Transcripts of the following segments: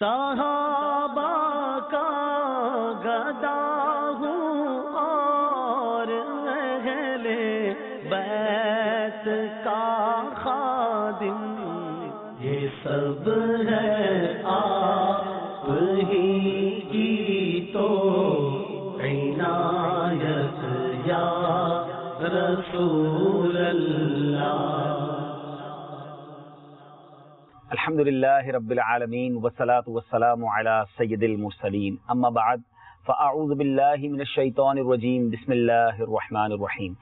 صحابہ کا گدا ہوں اور اہل بیت کا خادم، یہ سب ہے آپ ہی کی تو عنایت یا رسول اللہ۔ الحمدللہ رب العالمین والصلاة والسلام علی سید المرسلین، اما بعد فاعوذ باللہ من الشیطان الرجیم، بسم اللہ الرحمن الرحیم۔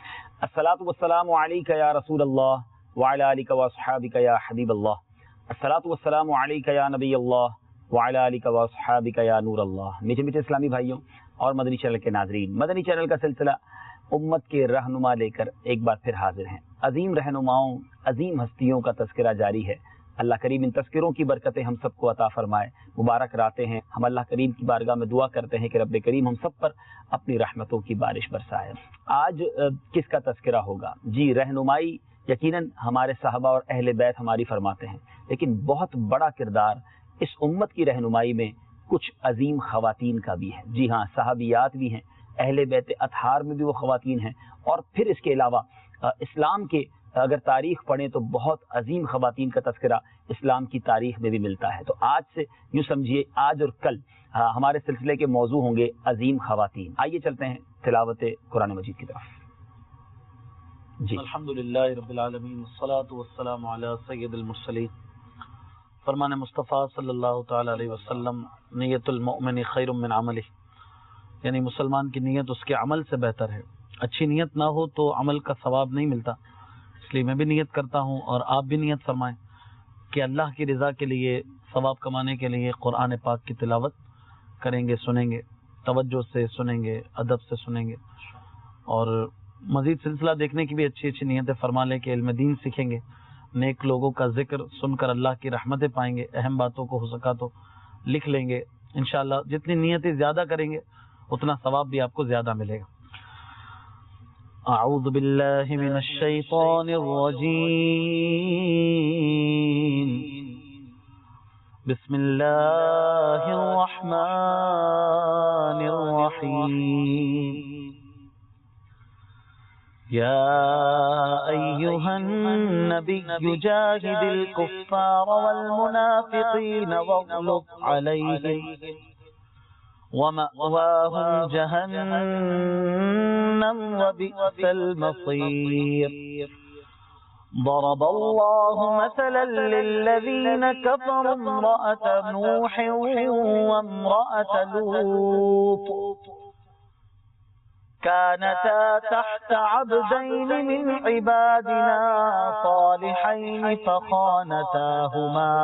الصلاة والسلام علیک یا رسول اللہ وعلی آلک واصحابک یا حبیب اللہ، الصلاة والسلام علیک یا نبی اللہ وعلی آلک واصحابک یا نور اللہ۔ میٹھے میٹھے اسلامی بھائیوں اور مدنی چینل کے ناظرین، مدنی چینل کا سلسلہ امت کے رہنما لے کر ایک بار پھر حاضر ہیں۔ عظیم رہنماؤں، عظیم ہستیوں کا تذکرہ جاری ہے۔ اللہ کریم ان تذکروں کی برکتیں ہم سب کو عطا فرمائے، مبارک راتیں ہیں۔ ہم اللہ کریم کی بارگاہ میں دعا کرتے ہیں کہ رب کریم ہم سب پر اپنی رحمتوں کی بارش برسائے۔ آج کس کا تذکرہ ہوگا؟ جی، رہنمائی یقیناً ہمارے صحابہ اور اہل بیت ہماری فرماتے ہیں، لیکن بہت بڑا کردار اس امت کی رہنمائی میں کچھ عظیم خواتین کا بھی ہے۔ جی ہاں، صحابیات بھی ہیں، اہل بیت اطہار میں بھی وہ خواتین ہیں، اور پھر اس کے علاوہ اسلام کے اگر تاریخ پڑھیں تو بہت عظیم خواتین کا تذکرہ اسلام کی تاریخ میں بھی ملتا ہے۔ تو آج سے یوں سمجھیے، آج اور کل ہمارے سلسلے کے موضوع ہوں گے عظیم خواتین۔ آئیے چلتے ہیں تلاوت قرآن مجید کی طرف۔ جی، الحمدللہ رب العالمین والصلاة والسلام علی سید المرسلین۔ فرمان مصطفیٰ صلی اللہ تعالی علیہ وسلم، نیت المؤمن خیر من عملہ، یعنی مسلمان کی نیت اس کے عمل سے بہتر ہے۔ اچھی نیت نہ ہو تو عمل کا ثواب نہیں ملتا۔ اس لیے میں بھی نیت کرتا ہوں اور آپ بھی نیت فرمائیں کہ اللہ کی رضا کے لیے، ثواب کمانے کے لیے قرآن پاک کی تلاوت کریں گے، سنیں گے، توجہ سے سنیں گے، ادب سے سنیں گے، اور مزید سلسلہ دیکھنے کی بھی اچھی اچھی نیتیں فرما لیں کہ علم دین سیکھیں گے، نیک لوگوں کا ذکر سن کر اللہ کی رحمتیں پائیں گے، اہم باتوں کو ہو سکا تو لکھ لیں گے انشاءاللہ۔ جتنی نیتیں زیادہ کریں گے اتنا ثواب بھی آپ کو زیادہ ملے گا۔ اعوذ باللہ من الشیطان الرجیم، بسم اللہ الرحمن الرحیم۔ یا ایہا النبی جاہد الکفار والمنافقین واغلظ علیہم ومأواہم جہنم وبئس المصیر۔ ضرب اللہ مثلا للذین کفروا امرأة نوح وامرأة لوط كانتا تحت عبدين من عبادنا صالحين فخانتاهما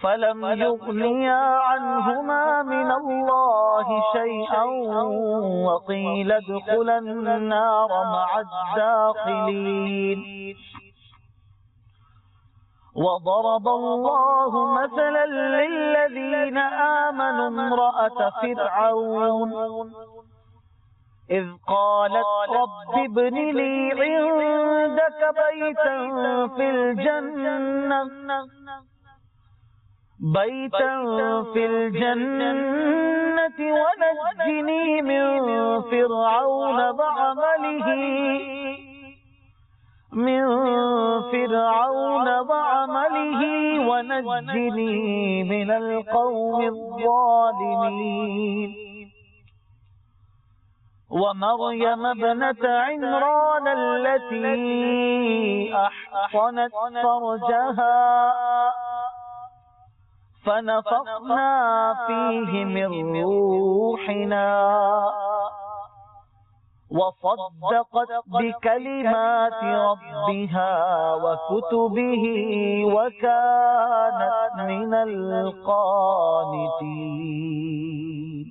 فلم يغنيا عنهما من الله شيئا وقيل ادخلا النار مع الداخلين۔ وضرب الله مثلا للذين آمنوا امرأة فرعون إذ قالت رب ابن لي عندك بيتا في الجنة ونجني من فرعون وعمله ونجني من القوم الظالمين۔ ومريم ابنة عمران التي أحصنت فرجها فنفخنا فيه من روحنا وصدقت بكلمات ربها وكتبه وكانت من القانتين۔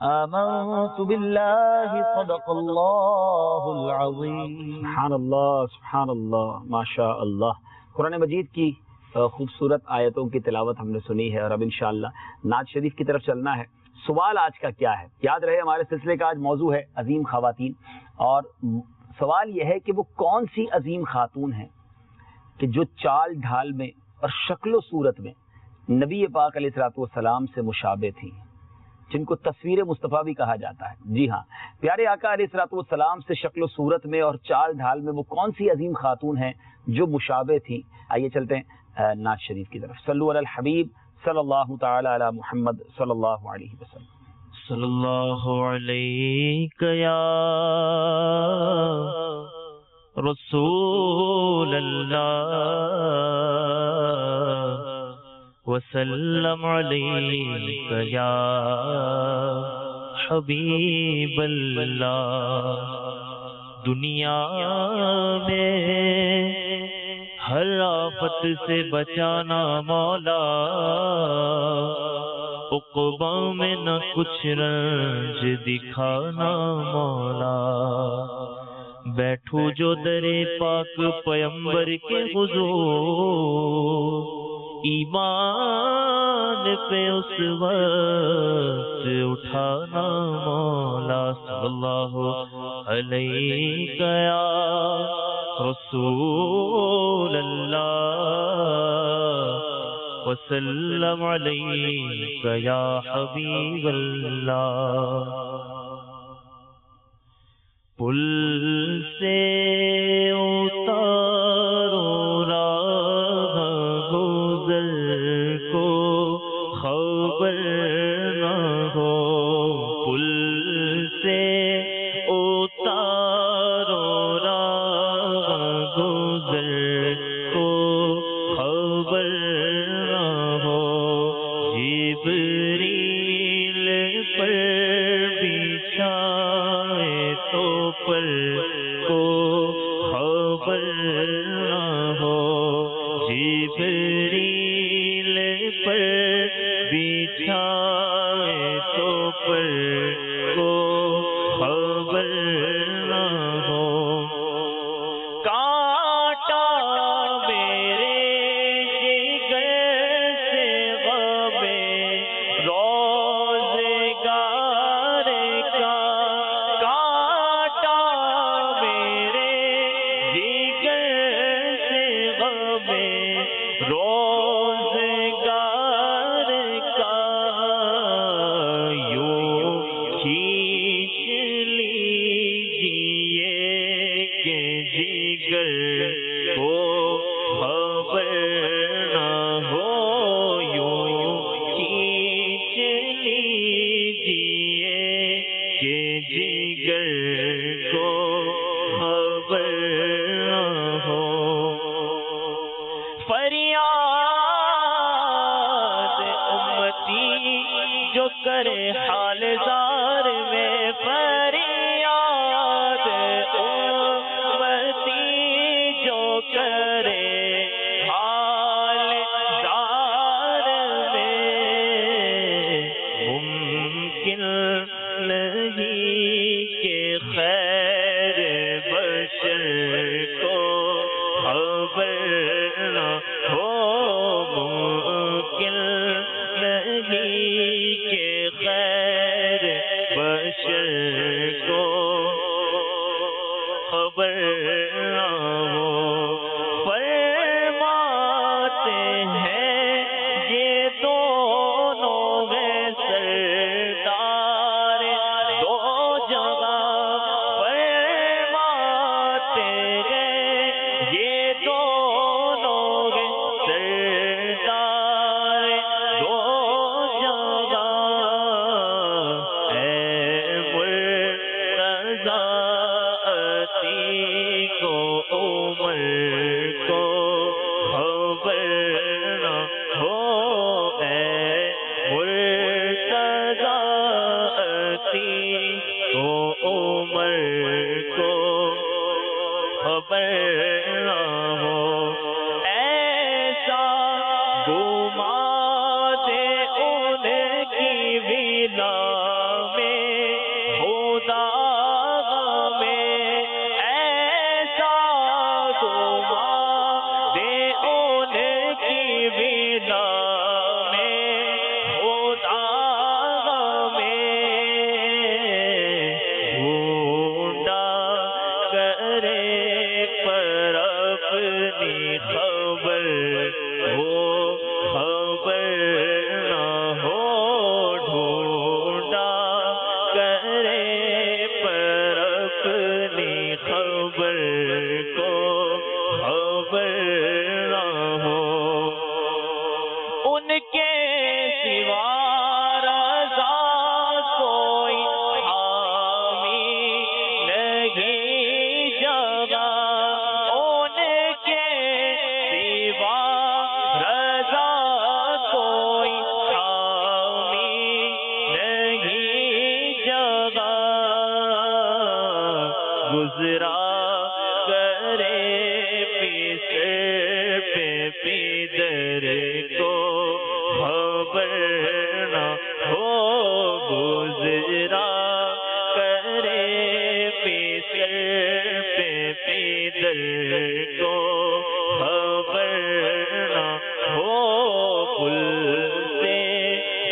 آمنت بالله صدق الله العظيم۔ سبحان اللہ، سبحان اللہ، ماشاء اللہ۔ قرآن مجید کی خوبصورت آیتوں کی تلاوت ہم نے سنی ہے، اور اب انشاءاللہ نعت شریف کی طرف چلنا ہے۔ سوال آج کا کیا ہے؟ یاد رہے ہمارے سلسلے کا آج موضوع ہے عظیم خواتین، اور سوال یہ ہے کہ وہ کون سی عظیم خاتون ہیں کہ جو چال ڈھال میں اور شکل و صورت میں نبی پاک علیہ الصلوۃ والسلام سے مشابہ تھیں، جن کو تصویر مصطفیٰ بھی کہا جاتا ہے۔ جی ہاں، پیارے آقا علیہ الصلوۃ والسلام سے شکل و صورت میں اور چال ڈھال میں وہ کون سی عظیم خاتون ہیں جو مشابہ تھیں؟ آئیے چلتے ہیں نعت شریف کی طرف۔ صلو علی الحبیب صلی اللہ تعالی علی محمد صلی اللہ علیہ وسلم۔ صلی اللہ علیہ یا رسول اللہ وسلم علیک یا حبیب اللہ۔ دنیا میں ہر آفت سے بچانا مولا، عقبہ میں نہ کچھ رنج دکھانا مولا۔ بیٹھو جو در پاک پیمبر کے حضور، ایمان پہ اس وقت اٹھانا مولا۔ صلی اللہ علیہ یا رسول اللہ وسلم علیک یا حبیب اللہ۔ پل سے اتارو راہ گزر کو خبر نہ ہو، پل سے اتارو راہ گزر کو خبر نہ ہو، جبریل پر بچھائے تو پر کو خبر نہ ہو، جبریل پر بچھائے تو پر کو خبر نہ ہو۔ کانٹا میرے جگر سے غمِ روزگار کا، کانٹا میرے جگر سے غمِ روزگار کا، یوں کھینچ لیجیے کہ جگر کو خبر نہ ہو، یوں کھینچ لیجیے کہ جگر کو خبر نہ ہو۔ فریاد امتی جو کرے حال زار میں، فریاد امتی جو کرے حال زار میں، ممکن نہیں کہ خیر بشر کو خبر نہ ہو، ممکن نہیں کہ خیر بشر کو خبر نہ ہو۔ فرماتے ہیں یہ دونوں ہیں سردار دو جگہ، فرماتے ہیں یہ دونوں ہیں سردار دو جگہ، اے مرتضیٰ عتیق و عمر کو خبر نہ ہو، اے مرتضیٰ عتیق و عمر کو خبر نہ ہو۔ ایسا گما دے ان کی ولا میں خدا میں، ایسا گما دے ان کی ولا میں خدا میں، ڈھونڈا کرے پر اپنی خبر وہ خبر کے سوا رضا کوئی حامی نہیں جگہ، ان کے سوا رضا کوئی حامی نہیں جگہ، گزرا کرے پیدر کو خبر نہ ہو، گزرا کرے پیدر کو خبر نہ ہو، پل سے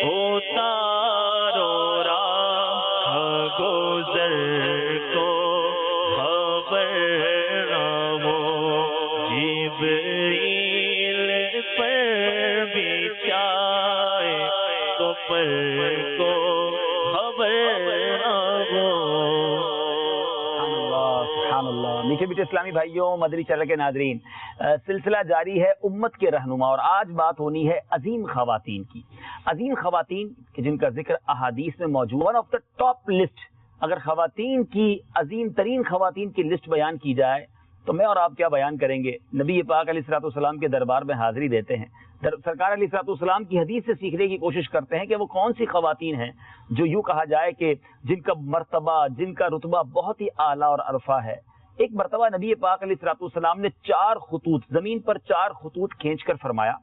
اتارو راہ گزر کو خبر نہ ہو، جبریل پر بھی چاہے تو پر کو خبر نہ ہو۔ سبحان اللہ۔ میٹھے میٹھے اسلامی بھائیوں، مدنی چینل کے ناظرین، سلسلہ جاری ہے امت کے رہنما، اور آج بات ہونی ہے عظیم خواتین کی۔ عظیم خواتین جن کا ذکر احادیث میں موجود، one of the top list, اگر خواتین کی عظیم ترین خواتین کی لسٹ بیان کی جائے تو میں اور آپ کیا بیان کریں گے؟ نبی پاک علیہ الصلوۃ والسلام کے دربار میں حاضری دیتے ہیں، سرکار علیہ الصلوۃ والسلام کی حدیث سے سیکھنے کی کوشش کرتے ہیں کہ وہ کون سی خواتین ہیں جو یوں کہا جائے کہ جن کا مرتبہ، جن کا رتبہ بہت ہی اعلیٰ اور عرفہ ہے۔ ایک مرتبہ نبی پاک علیہ الصلوۃ والسلام نے 4 خطوط، زمین پر 4 خطوط کھینچ کر فرمایا،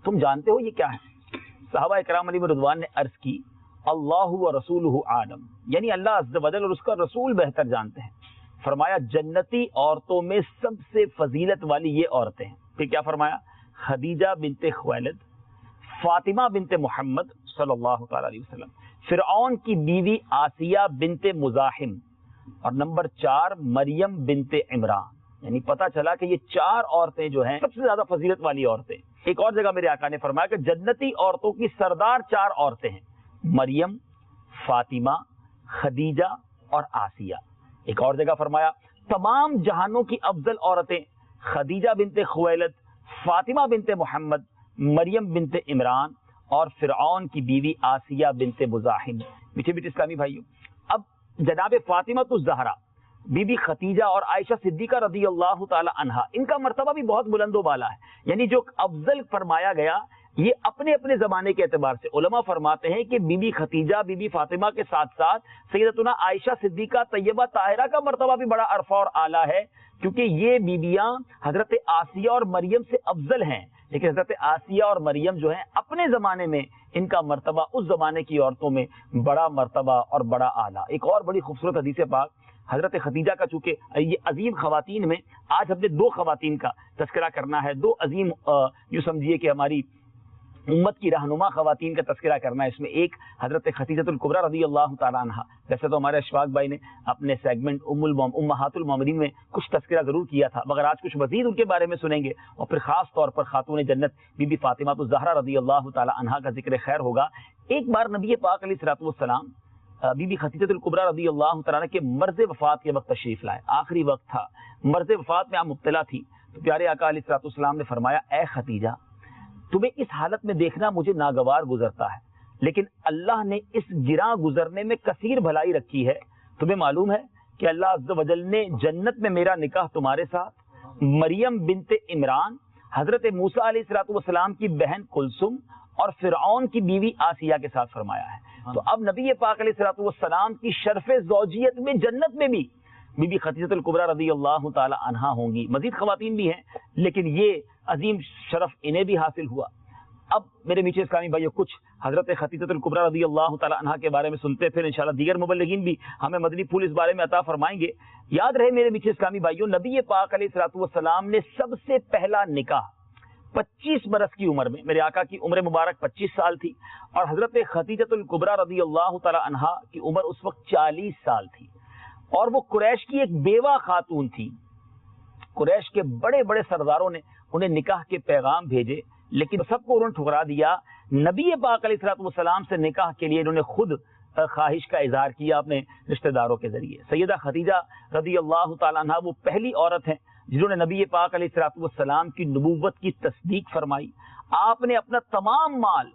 تم جانتے ہو یہ کیا ہے؟ صحابہ اکرام علیہ رضوان نے عرض کی، اللہ و رسولہ عالم، یعنی اللہ عز و جل اور اس کا رسول بہتر جانتے ہیں۔ فرمایا جنتی عورتوں میں سب سے فضیلت والی یہ عورتیں ہیں۔ پھر کیا فرمایا؟ خدیجہ بنت خویلد، فاطمہ بنت محمد صلی اللہ تعالی علیہ وسلم، فرعون کی بیوی آسیہ بنت مزاحم، اور نمبر 4 مریم بنت عمران۔ یعنی پتہ چلا کہ یہ 4 عورتیں جو ہیں سب سے زیادہ فضیلت والی عورتیں۔ ایک اور جگہ میرے آقا نے فرمایا کہ جنتی عورتوں کی سردار 4 عورتیں ہیں، مریم، فاطمہ، خدیجہ اور آسیہ۔ ایک اور جگہ فرمایا تمام جہانوں کی افضل عورتیں خدیجہ بنت خویلد، فاطمہ بنت محمد، مریم بنت عمران اور فرعون کی بیوی آسیہ بنت مزاحم۔ میٹھے میٹھے اسلامی بھائیوں، اب جناب فاطمہ الزہرا، بی بی ختیجہ اور عائشہ صدیقہ رضی اللہ تعالی عنہا، ان کا مرتبہ بھی بہت بلند و بالا ہے۔ یعنی جو افضل فرمایا گیا یہ اپنے اپنے زمانے کے اعتبار سے علماء فرماتے ہیں کہ بی بی ختیجہ، بی بی فاطمہ کے ساتھ ساتھ سیدتنا عائشہ صدیقہ طیبہ طاہرہ کا مرتبہ بھی بڑا عرفہ اور اعلیٰ ہے، کیونکہ یہ بیبیاں حضرت آسیہ اور مریم سے افضل ہیں، لیکن حضرت آسیہ اور مریم جو ہیں اپنے زمانے میں ان کا مرتبہ اس زمانے کی عورتوں میں بڑا مرتبہ اور بڑا اعلیٰ۔ ایک اور بڑی خوبصورت حدیث پاک حضرت خدیجہ کا، چونکہ یہ عظیم خواتین میں آج ہم نے 2 خواتین کا تذکرہ کرنا ہے، 2 عظیم یوں سمجھیے کہ ہماری امت کی رہنما خواتین کا تذکرہ کرنا ہے۔ اس میں ایک حضرت خدیجہ الکبریٰ رضی اللہ تعالیٰ عنہ، ویسے تو ہمارے اشفاق بھائی نے اپنے سیگمنٹ امہات المومنین میں کچھ تذکرہ ضرور کیا تھا، مگر آج کچھ مزید ان کے بارے میں سنیں گے، اور پھر خاص طور پر خاتون جنت بی بی فاطمہ الزہرا رضی اللہ تعالیٰ عنہ کا ذکر خیر ہوگا۔ ایک بار نبی پاک علیہ الصلوۃ والسلام بی بی خدیجہ الکبریٰ رضی اللہ تعالیٰ عنہ کے مرض وفات کے وقت تشریف لائے، آخری وقت تھا، مرض وفات میں آپ مبتلا تھی، تو پیارے آقا علیہ الصلوۃ والسلام نے فرمایا اے خدیجہ، تمہیں اس حالت میں دیکھنا مجھے ناگوار گزرتا ہے، لیکن اللہ نے اس گراں گزرنے میں کثیر بھلائی رکھی ہے۔ تمہیں معلوم ہے کہ اللہ عز و جل نے جنت میں میرا نکاح تمہارے ساتھ مریم بنت عمران، حضرت موسیٰ علیہ الصلوۃ والسلام کی بہن کلثوم اور فرعون کی بیوی آسیہ کے ساتھ فرمایا ہے۔ تو اب نبی پاک علیہ الصلوۃ والسلام کی شرف زوجیت میں جنت میں بھی بی بی خدیجہ الکبریٰ رضی اللہ تعالی عنہا ہوں گی، مزید خواتین بھی ہیں، لیکن یہ عظیم شرف انہیں بھی حاصل ہوا۔ اب میرے میٹھے اسلامی بھائیوں، کچھ حضرت خدیجہ الکبریٰ رضی اللہ تعالی عنہا کے بارے میں سنتے، پھر انشاءاللہ دیگر مبلغین بھی ہمیں مدنی پھول اس بارے میں عطا فرمائیں گے۔ یاد رہے میرے میٹھے اسلامی بھائیوں، نبی پاک علیہ الصلوۃ والسلام نے سب سے پہلا نکاح 25 برس کی عمر میں، میرے آقا کی عمر مبارک 25 سال تھی، اور حضرت خدیجہ الکبریٰ رضی اللہ تعالی عنہا کی عمر اس وقت 40 سال تھی، اور وہ قریش کی ایک بیوہ خاتون تھی۔ قریش کے بڑے بڑے سرداروں نے انہیں نکاح کے پیغام بھیجے، لیکن سب کو انہوں نے ٹھکرا دیا۔ نبی پاک علیہ الصلوۃ والسلام سے نکاح کے لیے انہوں نے خود خواہش کا اظہار کیا اپنے رشتہ داروں کے ذریعے۔ سیدہ خدیجہ رضی اللہ تعالیٰ عنہا وہ پہلی عورت ہیں جنہوں نے نبی پاک علیہ الصلوۃ والسلام کی نبوت کی تصدیق فرمائی، آپ نے اپنا تمام مال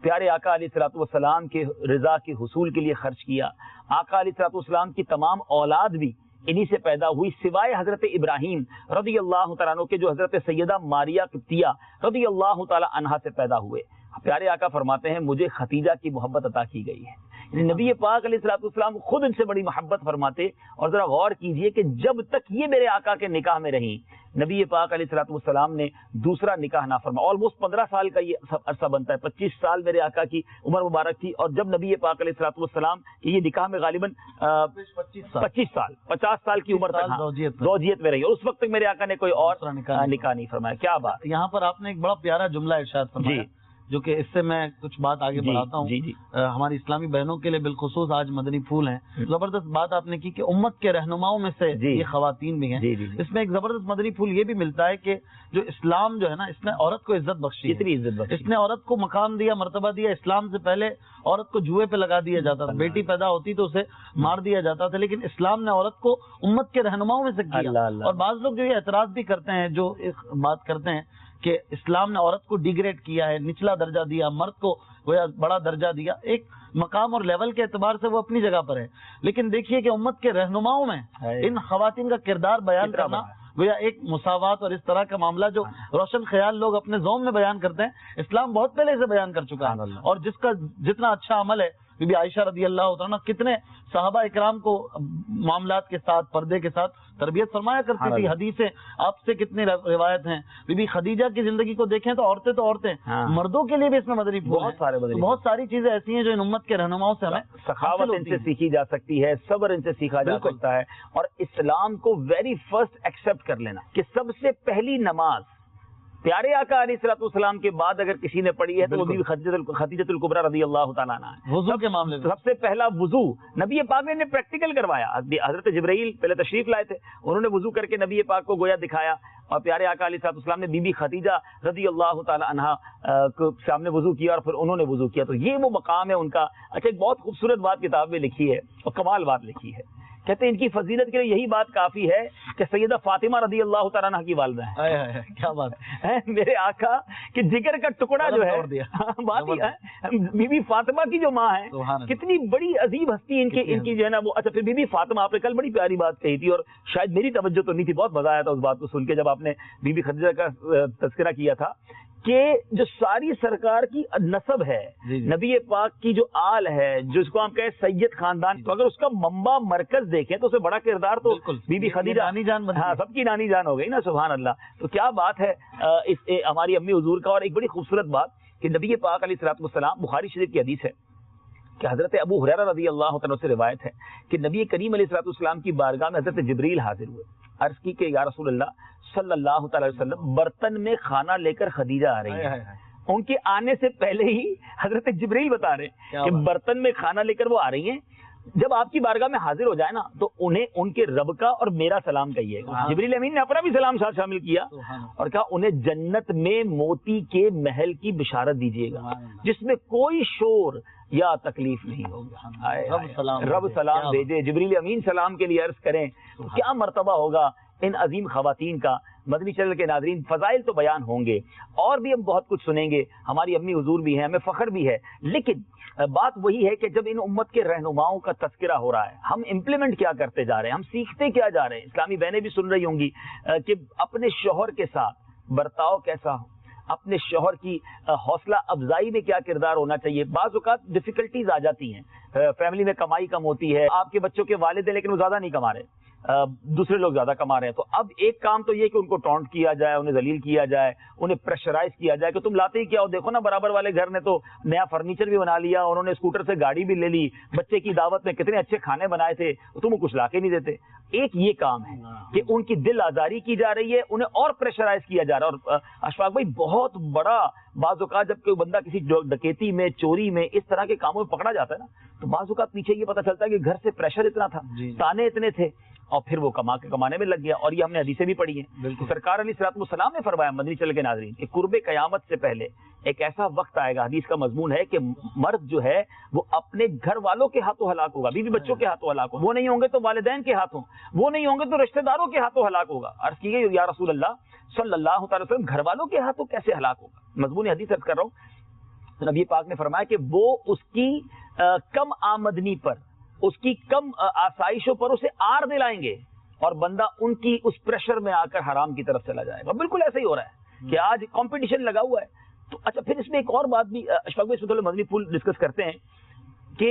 پیارے آقا علیہ الصلوۃ والسلام کے رضا کے حصول کے لیے خرچ کیا. آقا علیہ الصلوۃ والسلام کی تمام اولاد بھی انہی سے پیدا ہوئی سوائے حضرت ابراہیم رضی اللہ تعالیٰ عنہ کے جو حضرت سیدہ ماریہ قبطیہ رضی اللہ تعالیٰ عنہا سے پیدا ہوئے. پیارے آقا فرماتے ہیں مجھے ختیجہ کی محبت عطا کی گئی ہے. یعنی نبی پاک علیہ الصلوۃ والسلام خود ان سے بڑی محبت فرماتے. اور ذرا غور کیجئے کہ جب تک یہ میرے آقا کے نکاح میں رہیں نبی پاک علیہ الصلوۃ والسلام نے دوسرا نکاح نہ فرمایا. آلموسٹ 15 سال کا یہ عرصہ بنتا ہے. 25 سال میرے آقا کی عمر مبارک تھی اور جب نبی پاک علیہ الصلوۃ والسلام کی یہ نکاح میں غالباً 25 سال 50 سال کی عمر تک زوجیت میں رہی اور اس وقت تک میرے آقا نے کوئی اور نکاح نہیں فرمایا. کیا بات. یہاں پر آپ نے ایک بڑا پیارا جملہ ارشاد فرمایا جو کہ اس سے میں کچھ بات آگے بڑھاتا ہوں. ہماری اسلامی بہنوں کے لیے بالخصوص آج مدنی پھول ہیں. زبردست بات آپ نے کی کہ امت کے رہنماؤں میں سے یہ خواتین بھی ہیں. اس میں ایک زبردست مدنی پھول یہ بھی ملتا ہے کہ جو اسلام جو ہے نا اس نے عورت کو عزت بخشی, اس نے عورت کو مقام دیا, مرتبہ دیا. اسلام سے پہلے عورت کو جوئے پہ لگا دیا جاتا تھا, بیٹی پیدا ہوتی تو اسے مار دیا جاتا تھا, لیکن اسلام نے عورت کو امت کے رہنماؤں میں سے کیا. اور بعض لوگ جو یہ اعتراض بھی کرتے ہیں, جو بات کرتے ہیں کہ اسلام نے عورت کو ڈیگریڈ کیا ہے, نچلا درجہ دیا, مرد کو گویا بڑا درجہ دیا. ایک مقام اور لیول کے اعتبار سے وہ اپنی جگہ پر ہے, لیکن دیکھیے کہ امت کے رہنماؤں میں ان خواتین کا کردار بیان کرنا گویا ایک مساوات اور اس طرح کا معاملہ جو روشن خیال لوگ اپنے ذوم میں بیان کرتے ہیں, اسلام بہت پہلے اسے بیان کر چکا ہے. اور جس کا جتنا اچھا عمل ہے, بی بی عائشہ رضی اللہ عنہا کتنے صحابہ اکرام کو معاملات کے ساتھ پردے کے ساتھ تربیت فرمایا کرتی تھی. حدیثیں آپ سے کتنی روایت ہیں. بی بی خدیجہ کی زندگی کو دیکھیں تو عورتیں مردوں کے لیے بھی اس میں مدنی پھول ہیں. بہت ساری چیزیں ایسی ہیں جو ان امت کے رہنماؤں سے ہمیں سخاوت ان سے سیکھی جا سکتی ہے, صبر ان سے سیکھا جا سکتا ہے, اور اسلام کو ویری فرسٹ ایکسپٹ کر لینا کہ سب سے پہلی نماز پیارے آقا علیہ الصلوۃ والسلام کے بعد اگر کسی نے پڑھی ہے تو وہ بھی خدیجۃ الکبریٰ رضی اللہ تعالیٰ عنہا ہے. وضو کے معاملے میں سب سے پہلا وضو نبی پاک نے پریکٹیکل کروایا. حضرت جبرائیل پہلے تشریف لائے تھے, انہوں نے وضو کر کے نبی پاک کو گویا دکھایا, اور پیارے آقا علیہ الصلوۃ والسلام نے بی بی خدیجہ رضی اللہ تعالیٰ عنہا کو سامنے وضو کیا اور پھر انہوں نے وضو کیا. تو یہ وہ مقام ہے ان کا. اچھا, ایک بہت خوبصورت بات کتاب میں لکھی ہے اور کمال بات لکھی ہے. کہتے ہیں ان کی فضیلت کے لیے یہی بات کافی ہے کہ سیدہ فاطمہ رضی اللہ تعالیٰ عنہ کی والدہ ہیں. کیا بات ہے, میرے آقا کہ جگر کا ٹکڑا جو ہے بات ہی ہے. بی بی فاطمہ کی جو ماں ہے کتنی بڑی عظیم ہستی ان کی جو ہے نا وہ. اچھا, پھر بی بی فاطمہ آپ نے کل بڑی پیاری بات کہی تھی اور شاید میری توجہ تو نہیں تھی, بہت مزہ آیا تھا اس بات کو سن کے جب آپ نے بی بی خدیجہ کا تذکرہ کیا تھا کہ جو ساری سرکار کی نسب ہے, نبی پاک کی جو آل ہے, جس کو ہم کہیں سید خاندان, تو اگر اس کا منبع مرکز دیکھیں تو اسے بڑا کردار تو بی بی خدیجہ سب کی نانی جان ہو گئی نا. سبحان اللہ. تو کیا بات ہے ہماری امی حضور کا. اور ایک بڑی خوبصورت بات کہ نبی پاک علیہ الصلوۃ والسلام, بخاری شریف کی حدیث ہے کہ حضرت ابو ہریرہ رضی اللہ عنہ سے روایت ہے کہ نبی کریم علیہ الصلوۃ والسلام کی بارگاہ میں حضرت جبریل حاضر ہوئے. عرض کی کہ یا رسول اللہ صلی اللہ تعالی وسلم, برتن میں کھانا لے کر خدیجہ آ رہی ہے. ان کے آنے سے پہلے ہی حضرت جبریل بتا رہے ہیں کہ برتن میں کھانا لے کر وہ آ رہی ہیں. جب آپ کی بارگاہ میں حاضر ہو جائے نا تو انہیں ان کے رب کا اور میرا سلام کہیے. جبریل امین نے اپنا بھی سلام ساتھ شامل کیا اور کہا انہیں جنت میں موتی کے محل کی بشارت دیجیے گا جس میں کوئی شور یا تکلیف نہیں ہوگی. رب سلام بھیجے, جبریل امین سلام کے لیے عرض کریں تو کیا مرتبہ ہوگا ان عظیم خواتین کا. مدنی چینل کے ناظرین, فضائل تو بیان ہوں گے اور بھی ہم بہت کچھ سنیں گے, ہماری امی حضور بھی ہیں, ہمیں فخر بھی ہے, لیکن بات وہی ہے کہ جب ان امت کے رہنماؤں کا تذکرہ ہو رہا ہے, ہم امپلیمنٹ کیا کرتے جا رہے ہیں, ہم سیکھتے کیا جا رہے ہیں. اسلامی بہنیں بھی سن رہی ہوں گی کہ اپنے شوہر کے ساتھ برتاؤ کیسا ہو, اپنے شوہر کی حوصلہ افزائی میں کیا کردار ہونا چاہیے. بعض اوقات ڈیفیکلٹیز آ جاتی ہیں, فیملی میں کمائی کم ہوتی ہے, آپ کے بچوں کے والد ہیں لیکن وہ زیادہ نہیں کما رہے, دوسرے لوگ زیادہ کما رہے ہیں. تو اب ایک کام تو یہ کہ ان کو ٹونٹ کیا جائے, انہیں ذلیل کیا جائے, انہیں پریشرائز کیا جائے کہ تم لاتے ہی کیا ہو. دیکھو نا برابر والے گھر نے تو نیا فرنیچر بھی بنا لیا, انہوں نے اسکوٹر سے گاڑی بھی لے لی, بچے کی دعوت میں کتنے اچھے کھانے بنائے تھے, تم کچھ لا کے نہیں دیتے. ایک یہ کام ہے کہ ان کی دل آزاری کی جا رہی ہے, انہیں اور پریشرائز کیا جا رہا ہے. اور اشفاق بھائی بہت بڑا بعض اوقات جب کوئی بندہ کسی ڈکیتی میں, چوری میں, اس طرح کے کاموں میں پکڑا جاتا ہے نا, تو بعض اوقات پیچھے یہ پتا چلتا ہے کہ گھر سے پریشر اتنا تھا, تانے اتنے تھے, اور پھر وہ کمانے میں لگ گیا. اور یہ ہم نے حدیثیں بھی پڑھی ہیں. سرکار علیہ الصلوۃ والسلام نے فرمایا مدنی چینل کے ناظرین کہ قرب قیامت سے پہلے ایک ایسا وقت آئے گا, حدیث کا مضمون ہے کہ مرد جو ہے وہ اپنے گھر والوں کے ہاتھوں ہلاک ہوگا, بیوی بچوں کے ہاتھوں ہلاک ہوگا. وہ نہیں ہوں گے تو والدین کے ہاتھوں, وہ نہیں ہوں گے تو رشتہ داروں کے ہاتھوں ہلاک ہوگا. عرض کی گئی یا رسول اللہ صلی اللہ تعالی وسلم گھر والوں کے ہاتھوں کیسے ہلاک ہوگا؟ مضمون حدیث عرض کر رہا ہوں، تو نبی پاک نے فرمایا کہ وہ اس کی کم آمدنی پر، اس کی کم آسائشوں پر اسے آر دلائیں گے، اور بندہ ان کی اس پریشر میں آ کر حرام کی طرف چلا جائے گا۔ بالکل ایسا ہی ہو رہا ہے کہ آج کمپٹیشن لگا ہوا ہے۔ تو اچھا، پھر اس میں ایک اور بات بھی اشفاق بھائی اس میں مدنی پھول ڈسکس کرتے ہیں کہ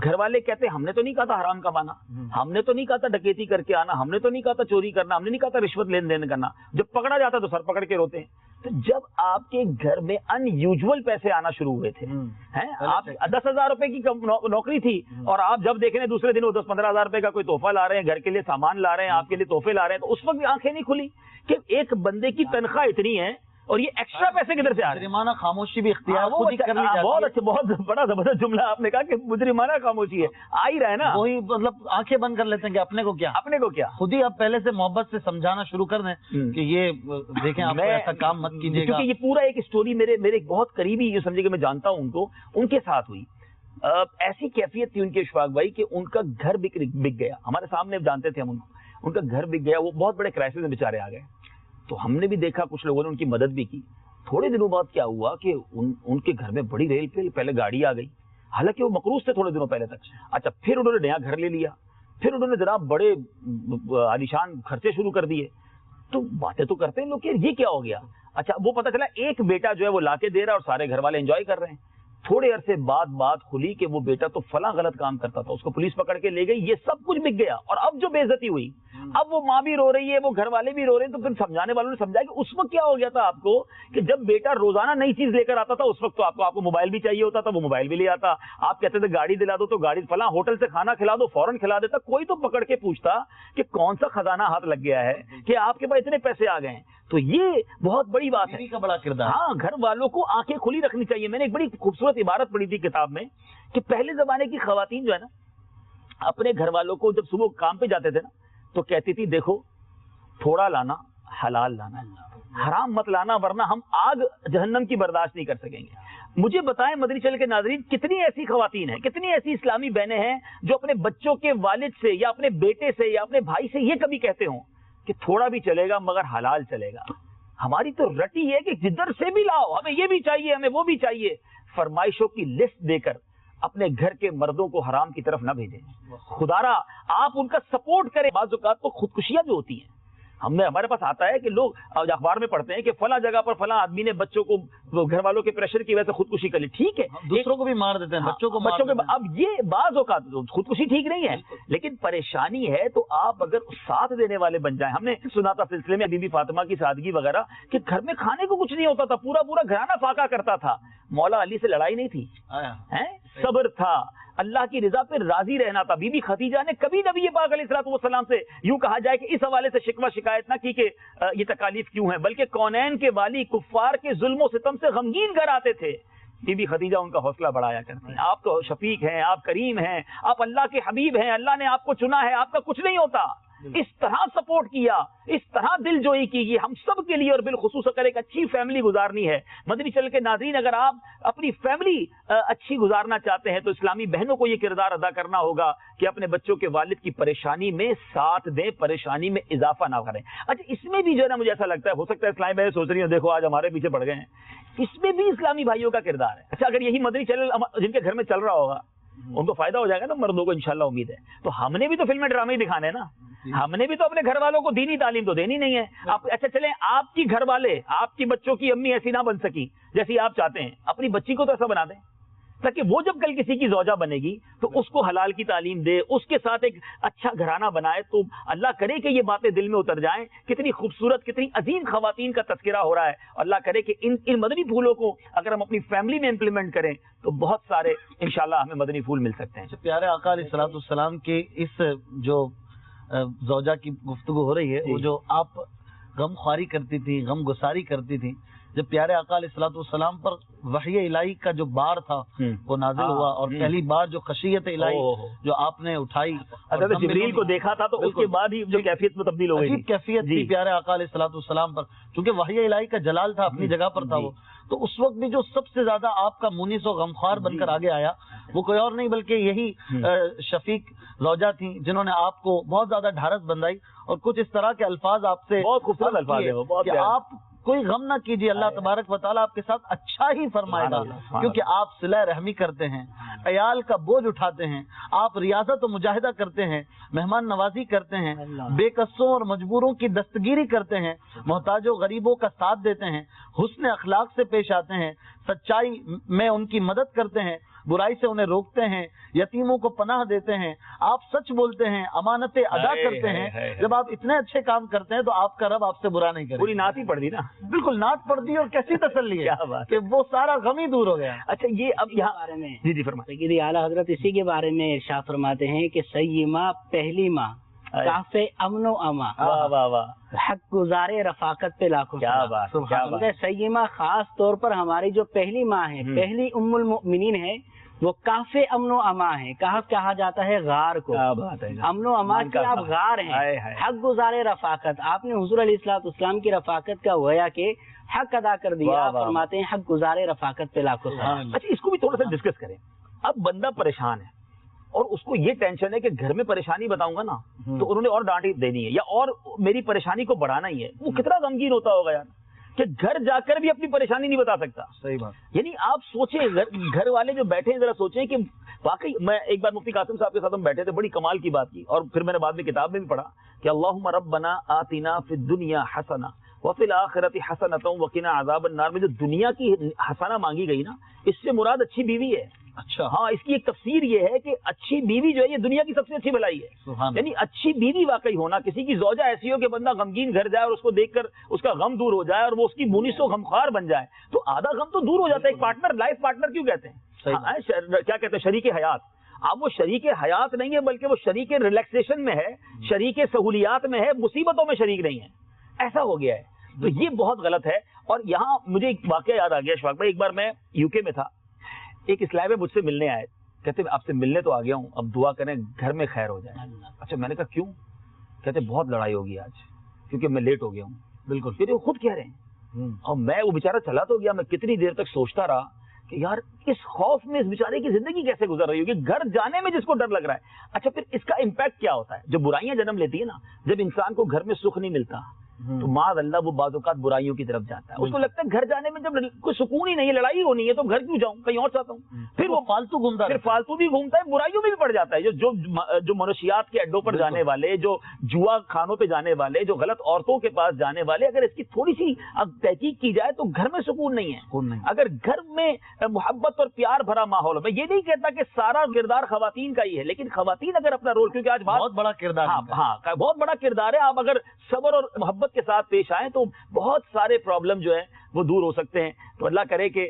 گھر والے کہتے ہیں ہم نے تو نہیں کہا تھا حرام کمانا، ہم نے تو نہیں کہا تھا ڈکیتی کر کے آنا، ہم نے تو نہیں کہا تھا چوری کرنا، ہم نے نہیں کہا تھا رشوت لین دین کرنا، جب پکڑا جاتا تو سر پکڑ کے روتے ہیں۔ تو جب آپ کے گھر میں ان یوزول پیسے آنا شروع ہوئے تھے، آپ 10,000 روپے کی نوکری تھی، اور آپ جب دیکھ رہے ہیں دوسرے دن وہ 10-15,000 روپے کا کوئی تحفہ لا رہے ہیں، گھر کے لیے سامان لا رہے ہیں، آپ کے لیے تحفے لا رہے ہیں، تو اس وقت بھی آنکھیں نہیں کھلی کہ ایک بندے کی تنخواہ اتنی ہے اور یہ ایکسٹرا پیسے کدھر سے آ رہے ہیں؟ مجرمانہ خاموشی بھی اختیار خود ہی کر لی جاتی ہے۔ بہت اچھا، بہت بڑا زبردست جملہ آپ نے کہا کہ مجرمانہ خاموشی ہے، آ ہی رہا ہے نا، وہی مطلب آنکھیں بند کر لیتے ہیں کہ اپنے کو کیا، اپنے کو کیا، خود ہی آپ پہلے سے محبت سے سمجھانا شروع کر دیں کہ یہ دیکھیں آپ ایسا کام مت کیجیے گا۔ کیونکہ یہ پورا ایک اسٹوری میرے ایک بہت قریبی، یہ سمجھے کہ میں جانتا ہوں ان کو، ان کے ساتھ ہوئی۔ ایسی کیفیت تھی ان کے اشفاق بھائی کہ ان کا گھر بک گیا، ہمارے سامنے جانتے تھے ہم ان کو، ان کا گھر بک گیا، وہ بہت بڑے کرائسس میں بیچارے آ گئے۔ تو ہم نے بھی دیکھا، کچھ لوگوں نے ان کی مدد بھی کی۔ تھوڑے دنوں بعد کیا ہوا کہ ان کے گھر میں بڑی ریل پہ پہلے گاڑی آ گئی، حالانکہ وہ مقروض تھے تھوڑے دنوں پہلے تک۔ اچھا، پھر انہوں نے نیا گھر لے لیا، پھر انہوں نے جناب بڑے عالیشان خرچے شروع کر دیے۔ تو باتیں تو کرتے ہیں لوگ کہ یہ کیا ہو گیا۔ اچھا، وہ پتہ چلا ایک بیٹا جو ہے وہ لا کے دے رہا ہے اور سارے گھر والے انجوائے کر رہے ہیں۔ تھوڑے عرصے بعد بات کھلی کہ وہ بیٹا تو فلاں غلط کام کرتا تھا، اس کو پولیس پکڑ کے لے گئی، یہ سب کچھ بک گیا، اور اب جو بے عزتی ہوئی، اب وہ ماں بھی رو رہی ہے، وہ گھر والے بھی رو رہے ہیں۔ تو پھر سمجھانے والوں نے سمجھایا کہ اس وقت کیا ہو گیا تھا آپ کو کہ جب بیٹا روزانہ نئی چیز لے کر آتا تھا، اس وقت تو آپ کو موبائل بھی چاہیے ہوتا تھا، وہ موبائل بھی لے آتا، آپ کہتے تھے گاڑی دلا دو تو گاڑی، فلاں ہوٹل سے کھانا کھلا دو، فوراً کھلا دیتا، کوئی تو پکڑ کے پوچھتا کہ کون سا خزانہ ہاتھ لگ گیا ہے کہ آپ کے پاس اتنے پیسے آ گئے ہیں۔ تو یہ بہت بڑی بات ہے کا بڑا کردار۔ ہاں، گھر والوں کو آنکھیں کھلی رکھنی چاہیے۔ میں نے ایک بڑی خوبصورت عبارت پڑھی تھی کتاب میں کہ پہلے زمانے کی خواتین جو ہے نا، اپنے گھر والوں کو جب صبح کام پہ جاتے تھے نا تو کہتی تھی دیکھو تھوڑا لانا حلال لانا ہے، حرام مت لانا، ورنہ ہم آگ جہنم کی برداشت نہیں کر سکیں گے۔ مجھے بتائیں مدنی چینل کے ناظرین، کتنی ایسی خواتین ہیں، کتنی ایسی اسلامی بہنیں ہیں جو اپنے بچوں کے والد سے یا اپنے بیٹے سے یا اپنے بھائی سے یہ کبھی کہتے ہوں کہ تھوڑا بھی چلے گا مگر حلال چلے گا؟ ہماری تو رٹی ہے کہ جدھر سے بھی لاؤ، ہمیں یہ بھی چاہیے، ہمیں وہ بھی چاہیے، فرمائشوں کی لسٹ دے کر اپنے گھر کے مردوں کو حرام کی طرف نہ بھیجیں۔ خدارا آپ ان کا سپورٹ کریں۔ بعض اوقات تو خودکشیاں جو ہوتی ہیں، ہمارے پاس آتا ہے کہ لوگ اخبار میں پڑھتے ہیں کہ فلاں جگہ پر فلاں آدمی نے بچوں کو گھر والوں کے پریشر کی وجہ سے خودکشی کر لی۔ ٹھیک ہے، دوسروں کو بھی مار دیتے ہیں، بچوں کو اب یہ بعض اوقات خودکشی ٹھیک نہیں ہے، لیکن پریشانی ہے تو آپ اگر ساتھ دینے والے بن جائیں۔ ہم نے سنا تھا سلسلے میں بی بی فاطمہ کی سادگی وغیرہ کہ گھر میں کھانے کو کچھ نہیں ہوتا تھا، پورا گھرانہ فاقہ کرتا تھا، مولا علی سے لڑائی نہیں تھی، صبر تھا، اللہ کی رضا پہ راضی رہنا تھا۔ بی بی خدیجہ نے کبھی نبی پاک علیہ الصلوۃ والسلام سے یوں کہا جائے کہ اس حوالے سے شکوہ شکایت نہ کی کہ یہ تکالیف کیوں ہیں، بلکہ کونین کے والی کفار کے ظلم و ستم سے غمگین گھر آتے تھے۔ بی بی خدیجہ ان کا حوصلہ بڑھایا کرتی ہیں، آپ تو شفیق ہیں، آپ کریم ہیں، آپ اللہ کے حبیب ہیں، اللہ نے آپ کو چنا ہے، آپ کا کچھ نہیں ہوتا۔ اس طرح سپورٹ کیا، اس طرح دل جوئی کی، یہ ہم سب کے لیے اور بالخصوص اگر ایک اچھی فیملی گزارنی ہے۔ مدنی چینل کے ناظرین، اگر آپ اپنی فیملی اچھی گزارنا چاہتے ہیں تو اسلامی بہنوں کو یہ کردار ادا کرنا ہوگا کہ اپنے بچوں کے والد کی پریشانی میں ساتھ دیں، پریشانی میں اضافہ نہ کریں۔ اچھا، اس میں بھی جو ہے نا مجھے ایسا لگتا ہے، ہو سکتا ہے اسلامی بہنیں سوچ رہی ہیں دیکھو آج ہمارے پیچھے پڑ گئے ہیں، اس میں بھی اسلامی بھائیوں کا کردار ہے۔ اچھا، اگر یہی مدنی چینل جن کے گھر میں چل رہا ہوگا ان کو فائدہ ہو جائے گا نا، مردوں کو انشاءاللہ امید ہے، تو ہم نے بھی تو فلمیں ڈرامے دکھانے نا، ہم نے بھی تو اپنے گھر والوں کو دینی تعلیم تو دینی نہیں ہے۔ اچھا چلیں، آپ کی گھر والے، آپ کی بچوں کی امی ایسی نہ بن سکی جیسی آپ چاہتے ہیں، اپنی بچی کو تو ایسا بنا دیں تاکہ وہ جب کل کسی کی زوجہ بنے گی تو اس کو حلال کی تعلیم دے، اس کے ساتھ ایک اچھا گھرانہ بنائے، تو اللہ کرے کہ یہ باتیں دل میں اتر جائیں۔ کتنی خوبصورت، کتنی عظیم خواتین کا تذکرہ ہو رہا ہے، اللہ کرے کہ ان مدنی پھولوں کو اگر ہم اپنی فیملی میں امپلیمنٹ کریں تو بہت سارے انشاءاللہ ہمیں مدنی پھول مل سکتے ہیں۔ پیارے آقا علیہ الصلوۃ والسلام کے اس جو زوجہ کی گفتگو ہو رہی ہے، وہ جو آپ غم خواری کرتی تھی، غم گساری کرتی تھی، جب پیارے آقا علیہ الصلوۃ والسلام پر وحی الہی کا جو بار تھا وہ نازل ہوا، اور پہلی بار جو خشیت الہی جو آپ نے اٹھائی، حضرت جبریل کو دیکھا تھا تو اس کے بعد ہی جو کیفیت میں تبدیل ہو گئی، عجیب کیفیت تھی پیارے آقا علیہ الصلوۃ والسلام پر، کیونکہ وحی الہی کا جلال تھا، اپنی جگہ پر تھا وہ، تو اس وقت بھی جو سب سے زیادہ آپ کا مونس و غمخوار بن کر آگے آیا وہ کوئی اور نہیں بلکہ یہی شفیق زوجہ تھیں جنہوں نے آپ کو بہت زیادہ ڈھارس بندائی اور کچھ اس طرح کے الفاظ آپ سے بہت خوبصورت الفاظ ہیں وہ، بہت کہ آپ کوئی غم نہ کیجیے، اللہ تبارک و تعالیٰ آپ کے ساتھ اچھا ہی فرمائے گا، کیونکہ آپ صلہ رحمی کرتے ہیں، عیال کا بوجھ اٹھاتے ہیں، آپ ریاضت و مجاہدہ کرتے ہیں، مہمان نوازی کرتے ہیں، بے کسوں اور مجبوروں کی دستگیری کرتے ہیں، محتاج و غریبوں کا ساتھ دیتے ہیں، حسن اخلاق سے پیش آتے ہیں، سچائی میں ان کی مدد کرتے ہیں، برائی سے انہیں روکتے ہیں، یتیموں کو پناہ دیتے ہیں، آپ سچ بولتے ہیں، امانتیں ادا کرتے ہیں۔ جب آپ اتنے اچھے کام کرتے ہیں تو آپ کا رب آپ سے برا نہیں کرے۔ پوری نعت ہی پڑھ دی نا، بالکل نعت پڑھ دی اور کیسی تسلی ہے کیا بات کہ وہ سارا غم ہی دور ہو گیا۔ اچھا یہ اب یہاں بارے میں جی فرمائیں۔ سیدی اعلیٰ حضرت اسی کے بارے میں ارشاد فرماتے ہیں کہ سیما پہلی ماں کافِ امن و اما، واہ واہ واہ، حق گزار رفاقت پہ لاکھوں کیا بات، کیا بات۔ سیما خاص طور پر ہماری جو پہلی ماں ہے، پہلی ام المؤمنین ہے، وہ کافِ امن و اما ہے۔ کہا جاتا ہے غار کو، کیا بات ہے، امن و اما کے آپ غار ہیں، حق گزار رفاقت۔ آپ نے حضور علیہ الصلوۃ والسلام کی رفاقت کا گویا کہ حق ادا کر دیا، فرماتے ہیں حق گزار رفاقت پہ لاکھوں سلام۔ اچھا اس کو بھی تھوڑا سا ڈسکس کریں۔ اب بندہ پریشان ہے اور اس کو یہ ٹینشن ہے کہ گھر میں پریشانی بتاؤں گا نا تو انہوں نے اور ڈانٹ دینی ہے یا اور میری پریشانی کو بڑھانا ہی ہے، وہ کتنا غمگین ہوتا ہوگا یار کہ گھر جا کر بھی اپنی پریشانی نہیں بتا سکتا۔ صحیح بات۔ یعنی آپ سوچیں، گھر والے جو بیٹھے ہیں ذرا سوچیں کہ واقعی میں ایک بار مفتی قاسم صاحب کے ساتھ ہم بیٹھے تھے، بڑی کمال کی بات کی اور پھر میں نے بعد میں کتاب میں بھی پڑھا کہ اللہم ربنا آتنا فی الدنیا حسنہ وفی الآخرۃ حسنۃ وقنا عذاب النار میں جو دنیا کی حسنہ مانگی گئی نا، اس سے مراد اچھی بیوی ہے۔ اچھا ہاں، اس کی ایک تفسیر یہ ہے کہ اچھی بیوی جو ہے یہ دنیا کی سب سے اچھی بھلائی ہے۔ سبحان یعنی اچھی بیوی واقعی ہونا، کسی کی زوجہ ایسی ہو کہ بندہ غمگین گھر جائے اور اس کو دیکھ کر اس کا غم دور ہو جائے اور وہ اس کی مونس و غمخوار بن جائے تو آدھا غم تو دور ہو جاتا ہے۔ ایک پارٹنر، لائف پارٹنر کیوں کہتے ہیں؟ کیا کہتے ہیں؟ شریک حیات۔ اب وہ شریک حیات نہیں ہے بلکہ وہ شریک ریلیکسیشن میں ہے، شریک سہولیات میں ہے، مصیبتوں میں شریک نہیں ہے۔ ایسا ہو گیا ہے تو یہ بہت غلط ہے۔ اور یہاں مجھے ایک واقعہ یاد آ گیا اشفاق بھائی، ایک بار میں یو کے میں تھا، ایک اسلائی میں مجھ سے ملنے آئے، کہتے آپ سے ملنے تو آ گیا ہوں، اب دعا کریں گھر میں خیر ہو جائے۔ اچھا میں نے کہا کیوں؟ کہتے بہت لڑائی ہوگی آج کیونکہ میں لیٹ ہو گیا ہوں۔ بالکل، پھر وہ خود کہہ رہے ہیں اور میں وہ بیچارہ چلا تو گیا، میں کتنی دیر تک سوچتا رہا کہ یار اس خوف میں اس بیچارے کی زندگی کیسے گزر رہی ہوگی، گھر جانے میں جس کو ڈر لگ رہا ہے۔ اچھا پھر اس کا امپیکٹ کیا ہوتا ہے؟ جب برائیاں جنم لیتی ہیں نا، جب انسان کو گھر میں سکھ نہیں ملتا تو معاذ اللہ وہ بعض اوقات برائیوں کی طرف جاتا ہے۔ اس کو لگتا ہے گھر جانے میں جب کوئی سکون ہی نہیں ہے، لڑائی ہونی ہے تو گھر کیوں جاؤں، کہیں اور چاہتا ہوں۔ پھر وہ فالتو گھومتا، پھر فالتو بھی گھومتا ہے، برائیوں میں بھی پڑ جاتا ہے۔ جو منشیات کے اڈوں پر جانے والے، جو جوا خانوں پہ جانے والے، جو غلط عورتوں کے پاس جانے والے، اگر اس کی تھوڑی سی اب تحقیق کی جائے تو گھر میں سکون نہیں ہے۔ اگر گھر میں محبت اور پیار بھرا ماحول، میں یہ نہیں کہتا کہ سارا کردار خواتین کا ہی ہے، لیکن خواتین اگر اپنا رول، کیونکہ آج بہت بڑا کردار، ہاں بہت بڑا کردار ہے، آپ اگر صبر اور محبت کے ساتھ پیش آئیں تو بہت سارے پرابلم جو ہیں وہ دور ہو سکتے ہیں۔ تو اللہ کرے کہ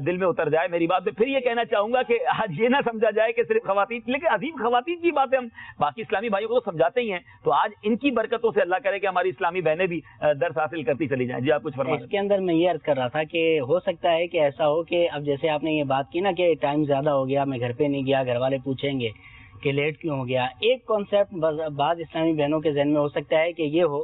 دل میں اتر جائے میری بات۔ میں پھر یہ کہنا چاہوں گا کہ آج یہ نہ سمجھا جائے کہ صرف خواتین، لیکن عظیم خواتین کی باتیں ہم باقی اسلامی بھائیوں کو تو سمجھاتے ہی ہیں، تو آج ان کی برکتوں سے اللہ کرے کہ ہماری اسلامی بہنیں بھی درس حاصل کرتی چلی جائیں۔ جی آپ کچھ فرمائیں۔ اس کے اندر میں یہ عرض کر رہا تھا کہ ہو سکتا ہے کہ ایسا ہو کہ اب جیسے آپ نے یہ بات کی نا کہ ٹائم زیادہ ہو گیا، میں گھر پہ نہیں گیا، گھر والے پوچھیں گے کہ لیٹ کیوں ہو گیا۔ ایک کانسیپٹ بعض اسلامی بہنوں کے ذہن میں ہو سکتا ہے کہ یہ ہو،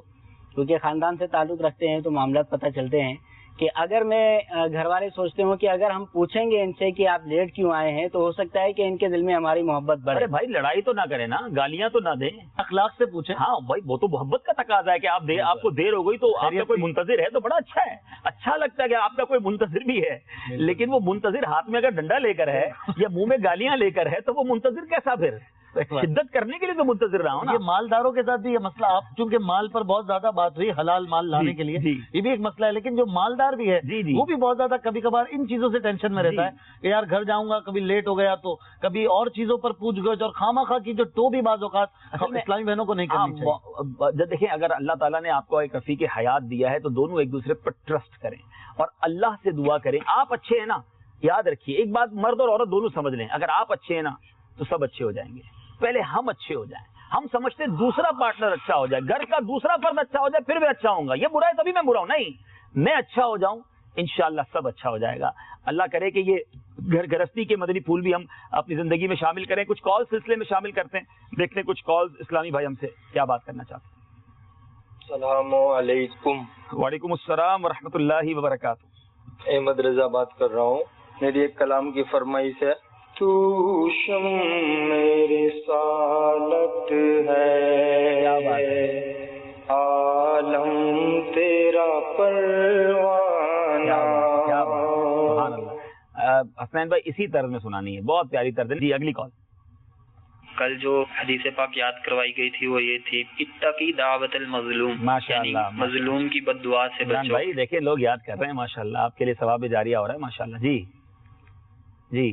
کیونکہ خاندان سے تعلق رکھتے ہیں تو معاملات پتہ چلتے ہیں کہ اگر میں گھر والے سوچتے ہوں کہ اگر ہم پوچھیں گے ان سے کہ آپ لیٹ کیوں آئے ہیں تو ہو سکتا ہے کہ ان کے دل میں ہماری محبت بڑھے۔ ارے بھائی لڑائی تو نہ کریں نا، گالیاں تو نہ دیں، اخلاق سے پوچھیں۔ ہاں بھائی وہ تو محبت کا تقاضا ہے کہ آپ کو دیر ہو گئی تو آپ کا کوئی منتظر ہے تو بڑا اچھا ہے، اچھا لگتا ہے کہ آپ کا کوئی منتظر بھی ہے، لیکن وہ منتظر ہاتھ میں اگر ڈنڈا لے کر ہے یا منہ میں گالیاں لے کر ہے تو وہ منتظر کیسا؟ پھر شدت کرنے کے لیے تو منتظر رہا ہوں نا۔ یہ مالداروں کے ساتھ بھی یہ مسئلہ، آپ چونکہ مال پر بہت زیادہ بات ہوئی، حلال مال لانے کے لیے یہ بھی ایک مسئلہ ہے، لیکن جو مالدار بھی ہے وہ بھی بہت زیادہ کبھی کبھار ان چیزوں سے ٹینشن میں رہتا ہے کہ یار گھر جاؤں گا، کبھی لیٹ ہو گیا تو کبھی اور چیزوں پر پوچھ گچھ اور خواہ مخواہ کی جو ٹو بھی بعض اوقات اسلامی بہنوں کو نہیں کرنی چاہیے۔ دیکھیں اگر اللہ تعالیٰ نے آپ کو ایک رفیق حیات دیا ہے تو دونوں ایک دوسرے پر ٹرسٹ کریں اور اللہ سے دعا کریں۔ آپ اچھے ہیں نا، یاد رکھیے ایک بات مرد اور عورت دونوں سمجھ لیں، اگر آپ اچھے ہیں نا تو سب اچھے ہو جائیں گے۔ پہلے ہم اچھے ہو جائیں، ہم سمجھتے دوسرا پارٹنر اچھا ہو جائے، گھر کا دوسرا فرد اچھا ہو جائے پھر میں اچھا ہوں گا، یہ برا ہے تبھی میں برا ہوں، نہیں میں اچھا ہو جاؤں انشاءاللہ سب اچھا ہو جائے گا۔ اللہ کرے کہ یہ گھر گرستی کے مدنی پھول بھی ہم اپنی زندگی میں شامل کریں۔ کچھ کال سلسلے میں شامل کرتے ہیں، دیکھتے ہیں کچھ کال اسلامی بھائی ہم سے کیا بات کرنا چاہتے ہیں۔ السلام علیکم۔ وعلیکم السلام ورحمۃ اللہ وبرکاتہ۔ احمد رضا بات کر رہا ہوں۔ میری ایک کلام کی فرمائش ہے تو شمع رسالت ہے، عالم تیرا پروانہ۔ کیا بات، سبحان اللہ۔ حسنین بھائی اسی طرز میں سنانی ہے، بہت پیاری طرز ہے۔ جی اگلی کال۔ کل جو حدیث پاک یاد کروائی گئی تھی وہ یہ تھی اتقی دعوت المظلوم، ماشاء اللہ، مظلوم کی بد دعا سے بچو۔ بھائی دیکھیں لوگ یاد کر رہے ہیں ماشاء اللہ، آپ کے لیے ثواب جاریہ ہو رہا ہے ماشاء اللہ۔ جی جی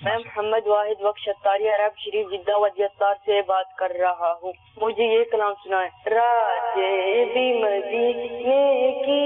میں محمد واحد وقت شتاری عرب شریف جدہ ودیتار سے بات کر رہا ہوں، مجھے یہ کلام سنائیں۔ راتیں بھی مدینے کی،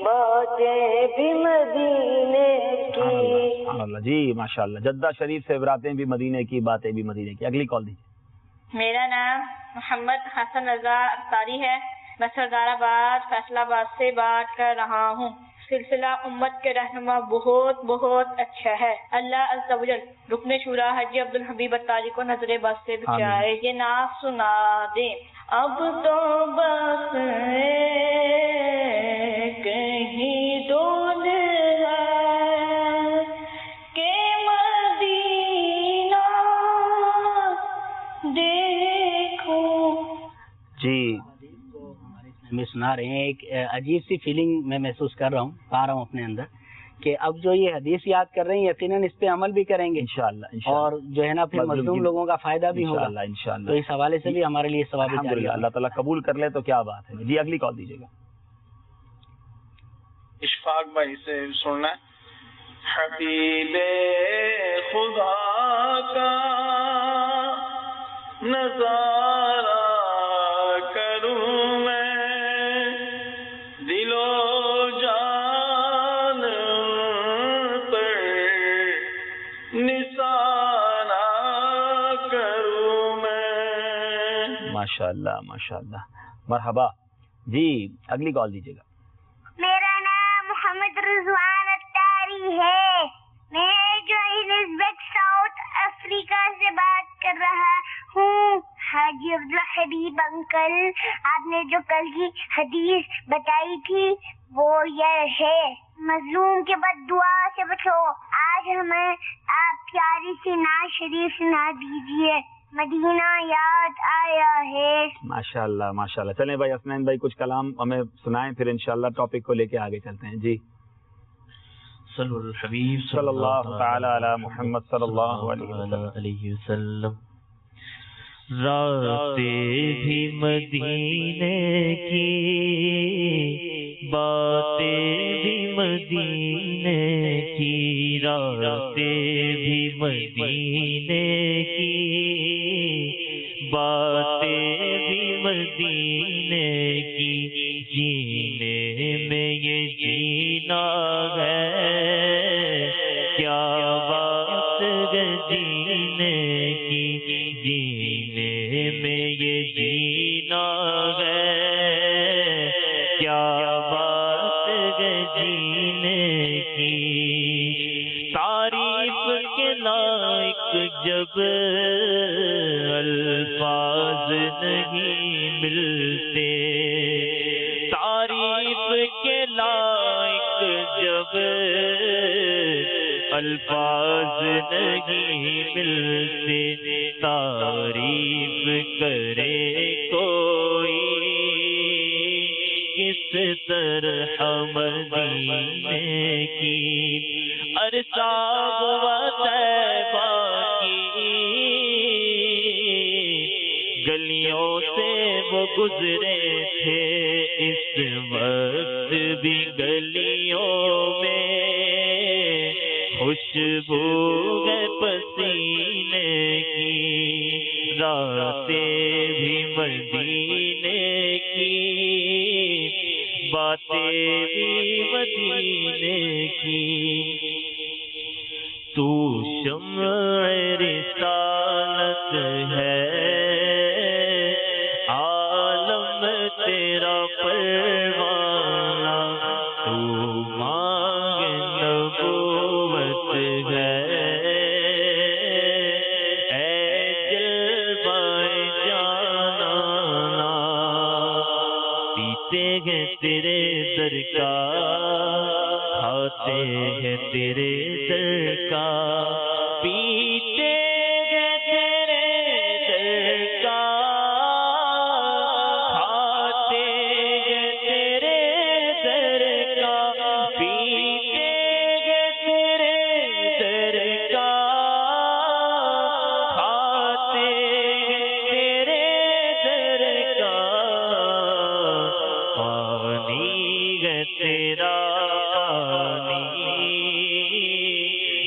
باتیں بھی مدینے کی۔ سبحان اللہ جی ماشاء اللہ، جدہ شریف سے براتیں بھی مدینے کی، باتیں بھی مدینے کی۔ اگلی کال دیجیے۔ میرا نام محمد حسن رضا اختاری ہے، میں سردار آباد فیصلہ آباد سے بات کر رہا ہوں۔ سلسلہ امت کے رہنما بہت بہت اچھا ہے، اللہ عز و جل رکن شورا حاجی عبدالحبیب اتاری کو نظر بس سے بچائے۔ یہ نعت سنا دیں۔ اب تو بس کہیں دور ہے کہ مدینہ دیکھو۔ جی میں سنا رہے ہیں، ایک عجیب سی فیلنگ میں محسوس کر رہا ہوں، پا رہا ہوں اپنے اندر کہ اب جو یہ حدیث یاد کر رہے ہیں یقیناً اس پہ عمل بھی کریں گے انشاءاللہ، اور جو ہے نا پھر مظلوم لوگوں کا فائدہ بھی ہوگا انشاءاللہ۔ تو اس حوالے سے بھی ہمارے لیے ثواب جاری الحمدللہ، اللہ تعالیٰ قبول کر لے تو کیا بات ہے۔ جی اگلی کال دیجیے گا۔ اشفاق بھائی سے سننا ہے۔ حبیب خدا کا نظارہ کروں میں، دل و جان پر نثارہ کروں میں۔ ماشاء اللہ ماشاء اللہ، مرحبا۔ جی اگلی کال دیجیے گا۔ میرا نام محمد رضوان اتاری ہے، میں جوہانسبرگ ساؤتھ افریقہ سے بات کر رہا ہوں۔ حاجی عبدالحبیب انکل، آپ نے جو کل کی حدیث بتائی تھی وہ یہ ہے مظلوم کے بد دعا سے بچو۔ آج ہمیں آپ پیاری سی نعت شریف سنا دیجیے، مدینہ یاد آیا ہے۔ ماشاء اللہ ماشاء اللہ۔ چلیں بھائی حسنین بھائی کچھ کلام ہمیں سنائیں، پھر انشاءاللہ ٹاپک کو لے کے آگے چلتے ہیں۔ جی صلی الحبیب صلی اللہ تعالی علی محمد صلی اللہ علیہ وسلم۔ راتیں بھی مدینے کی، باتیں بھی مدینے کی، راتیں بھی مدینے کی، باتیں بھی مدینے کی، جینے میں یہ جینا ہے، کیا بات ہے جینے کی، جینے میں یہ جینا ہے، کیا بات ہے جینے کی، تعریف کے لائق جب الفاظ نہیں ملتے، تعریف کے لائق جب الفاظ نہیں ملتے، تعریف کرے کوئی کس طرح مدینے کی، ارساب و طیبہ کی گلیوں سے وہ گزرے تھے، اس وقت بھی گلیوں میں خوشبو ہے پسینے کی، راتیں بھی مدینے کی، باتیں بھی مدینے کی، تو شمع رسالت ہے، عالم تیرا پروانہ، تو مانگ نبوت ہے، اے جلوہ جانانا، پیتے ہیں تیرے در کا، کھاتے ہیں تیرے در کا،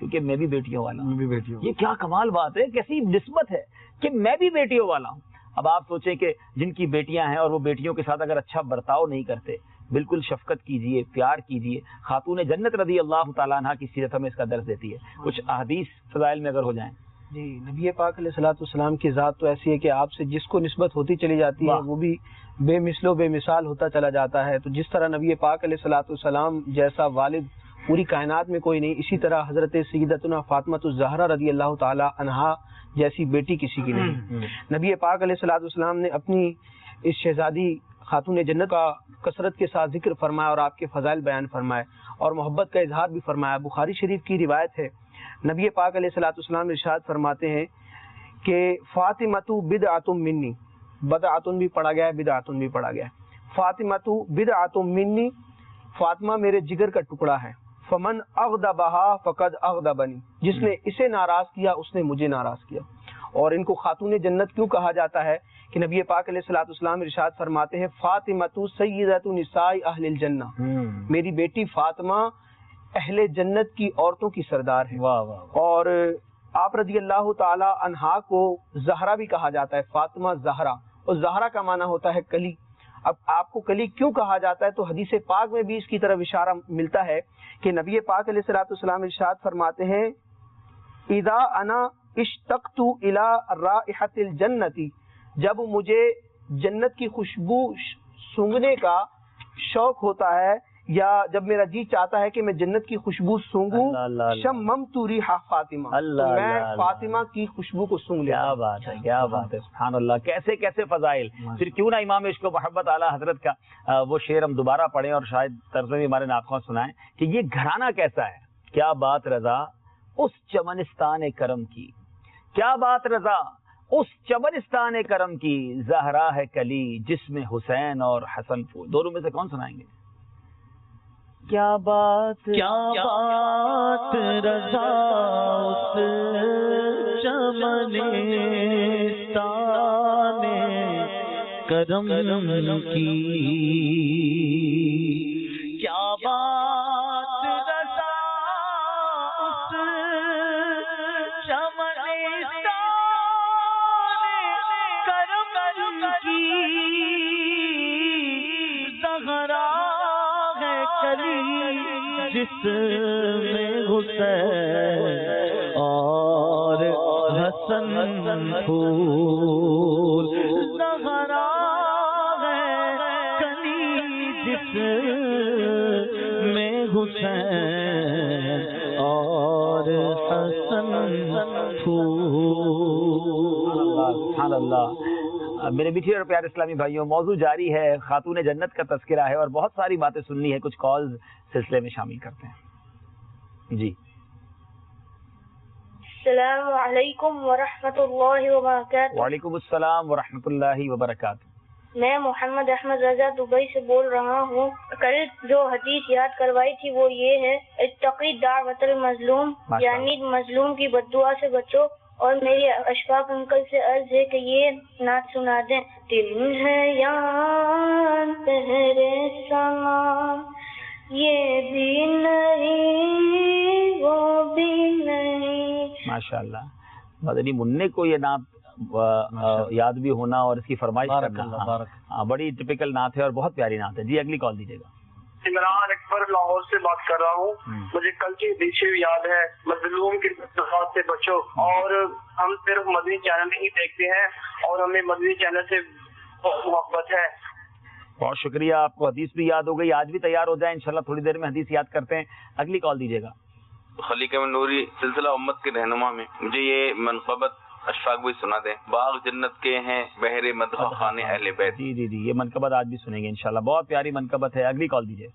کیونکہ میں بھی بیٹیوں والا ہوں. بھی بیٹیوں. یہ کیا کمال بات ہے, کیسی نسبت ہے کہ میں بھی بیٹیوں والا ہوں. اب آپ سوچیں کہ جن کی بیٹیاں ہیں اور وہ بیٹیوں کے ساتھ اگر اچھا برتاؤ نہیں کرتے, بالکل شفقت کیجئے, پیار کیجئے. خاتون جنت رضی اللہ تعالیٰ عنہ کی سیرت ہمیں اس کا درس دیتی ہے. کچھ احادیث فضائل میں اگر ہو جائیں. جی, نبی پاک علیہ الصلوۃ والسلام کی ذات تو ایسی ہے کہ آپ سے جس کو نسبت ہوتی چلی جاتی ہے وہ بھی بے مثل و بے مثال ہوتا چلا جاتا ہے. تو جس طرح نبی پاک علیہ الصلوۃ والسلام جیسا والد پوری کائنات میں کوئی نہیں, اسی طرح حضرت سیدتنا فاطمۃ الزہرا رضی اللہ تعالی عنہا جیسی بیٹی کسی کی نہیں. نبی پاک علیہ الصلوۃ والسلام نے اپنی اس شہزادی خاتون جنت کا کثرت کے ساتھ ذکر فرمایا اور آپ کے فضائل بیان فرمائے اور محبت کا اظہار بھی فرمایا. بخاری شریف کی روایت ہے, نبی پاک علیہ الصلوۃ والسلام ارشاد فرماتے ہیں کہ فاطمۃ بدعۃ منی, بدعۃ بھی پڑھا گیا ہے, بدعۃ بھی پڑھا گیا ہے. فاطمۃ بدعۃ منی, فاطمہ میرے جگر کا ٹکڑا ہے. فمن اغضبها فقد اغضبنی, جس نے اسے ناراض کیا اس نے مجھے ناراض کیا. اور ان کو خاتون جنت کیوں کہا جاتا ہے کہ نبی پاک علیہ الصلوۃ والسلام ارشاد فرماتے ہیں فاطمۃ سیدۃ نساء اہل الجنہ, میری بیٹی فاطمہ اہل جنت کی عورتوں کی سردار ہے. اور آپ رضی اللہ تعالی عنہا کو زہرا بھی کہا جاتا ہے, فاطمہ زہرا, اور زہرا کا معنی ہوتا ہے کلی. اب آپ کو کلی کیوں کہا جاتا ہے, تو حدیث پاک میں بھی اس کی طرف اشارہ ملتا ہے کہ نبی پاک علیہ الصلوۃ والسلام ارشاد فرماتے ہیں اذا انا اشتقت الى رائحۃ الجنۃ, جب مجھے جنت کی خوشبو سونگھنے کا شوق ہوتا ہے یا جب میرا جی چاہتا ہے کہ میں جنت کی خوشبو سونگوں, شممت ریح فاطمہ, میں فاطمہ کی خوشبو کو سونگ لیا. کیا بات ہے, کیا بات ہے, سبحان اللہ. کیسے کیسے فضائل. پھر کیوں نہ امام عشق و محبت اعلیٰ حضرت کا وہ شعر ہم دوبارہ پڑھیں اور شاید طرز میں ہمارے ناخواں سنائیں کہ یہ گھرانہ کیسا ہے. کیا بات رضا اس چمنستان کرم کی, کیا بات رضا اس چمنستان کرم کی, زہرا ہے کلی جس میں حسین اور حسن پھول. دونوں میں سے کون سنائیں گے؟ کیا بات رضا اس چمنستان کرم کی, کیا بات رضا اس چمنستان کرم کی, زہرا جس میں حسین اور حسن پھول, زہرا ہے کلی جس میں حسین اور حسن پھول. سبحان اللہ. میرے میٹھے اور پیارے اسلامی بھائیوں, موضوع جاری ہے, خاتون جنت کا تذکرہ ہے اور بہت ساری باتیں سننی ہے. کچھ کالز سلسلے میں شامل کرتے ہیں. جی, السلام علیکم ورحمۃ اللہ وبرکاتہ. وعلیکم السلام ورحمۃ اللہ وبرکاتہ. میں محمد احمد رضا دبئی سے بول رہا ہوں. کل جو حدیث یاد کروائی تھی وہ یہ ہے اتقی دعوت المظلوم, یعنی مظلوم کی بددعا سے بچو. اور میری اشفاق انکل سے عرض ہے کہ یہ نعت سنا دیں. دل ہے یہاں تیرے سامان, یہ بھی نہیں وہ بھی نہیں. ماشاءاللہ. مدنی منع کو یہ نعت یاد بھی ہونا اور اس کی فرمائش کرنا بڑی ٹپیکل نعت ہے اور بہت پیاری نعت ہے. جی, اگلی کال دیجیے گا. عمران اکبر لاہور سے بات کر رہا ہوں. مجھے کل کی حدیث یاد ہے مظلوم کی بددعات سے بچو. اور ہم صرف مدنی چینل ہی دیکھتے ہیں اور ہمیں مدنی چینل سے بہت محبت ہے. بہت شکریہ. آپ کو حدیث بھی یاد ہو گئی, آج بھی تیار ہو جائیں انشاءاللہ, تھوڑی دیر میں حدیث یاد کرتے ہیں. اگلی کال دیجیے گا. خلیق نوری سلسلہ امت کے رہنما میں مجھے یہ منقبت اشفاق بھی سنا دیں. باغ جنت کے ہیں بحر مدح خانے اہل بیت. جی جی جی, یہ منقبت آج بھی سنیں گے انشاءاللہ, بہت پیاری منقبت ہے. اگلی کال دیجیے.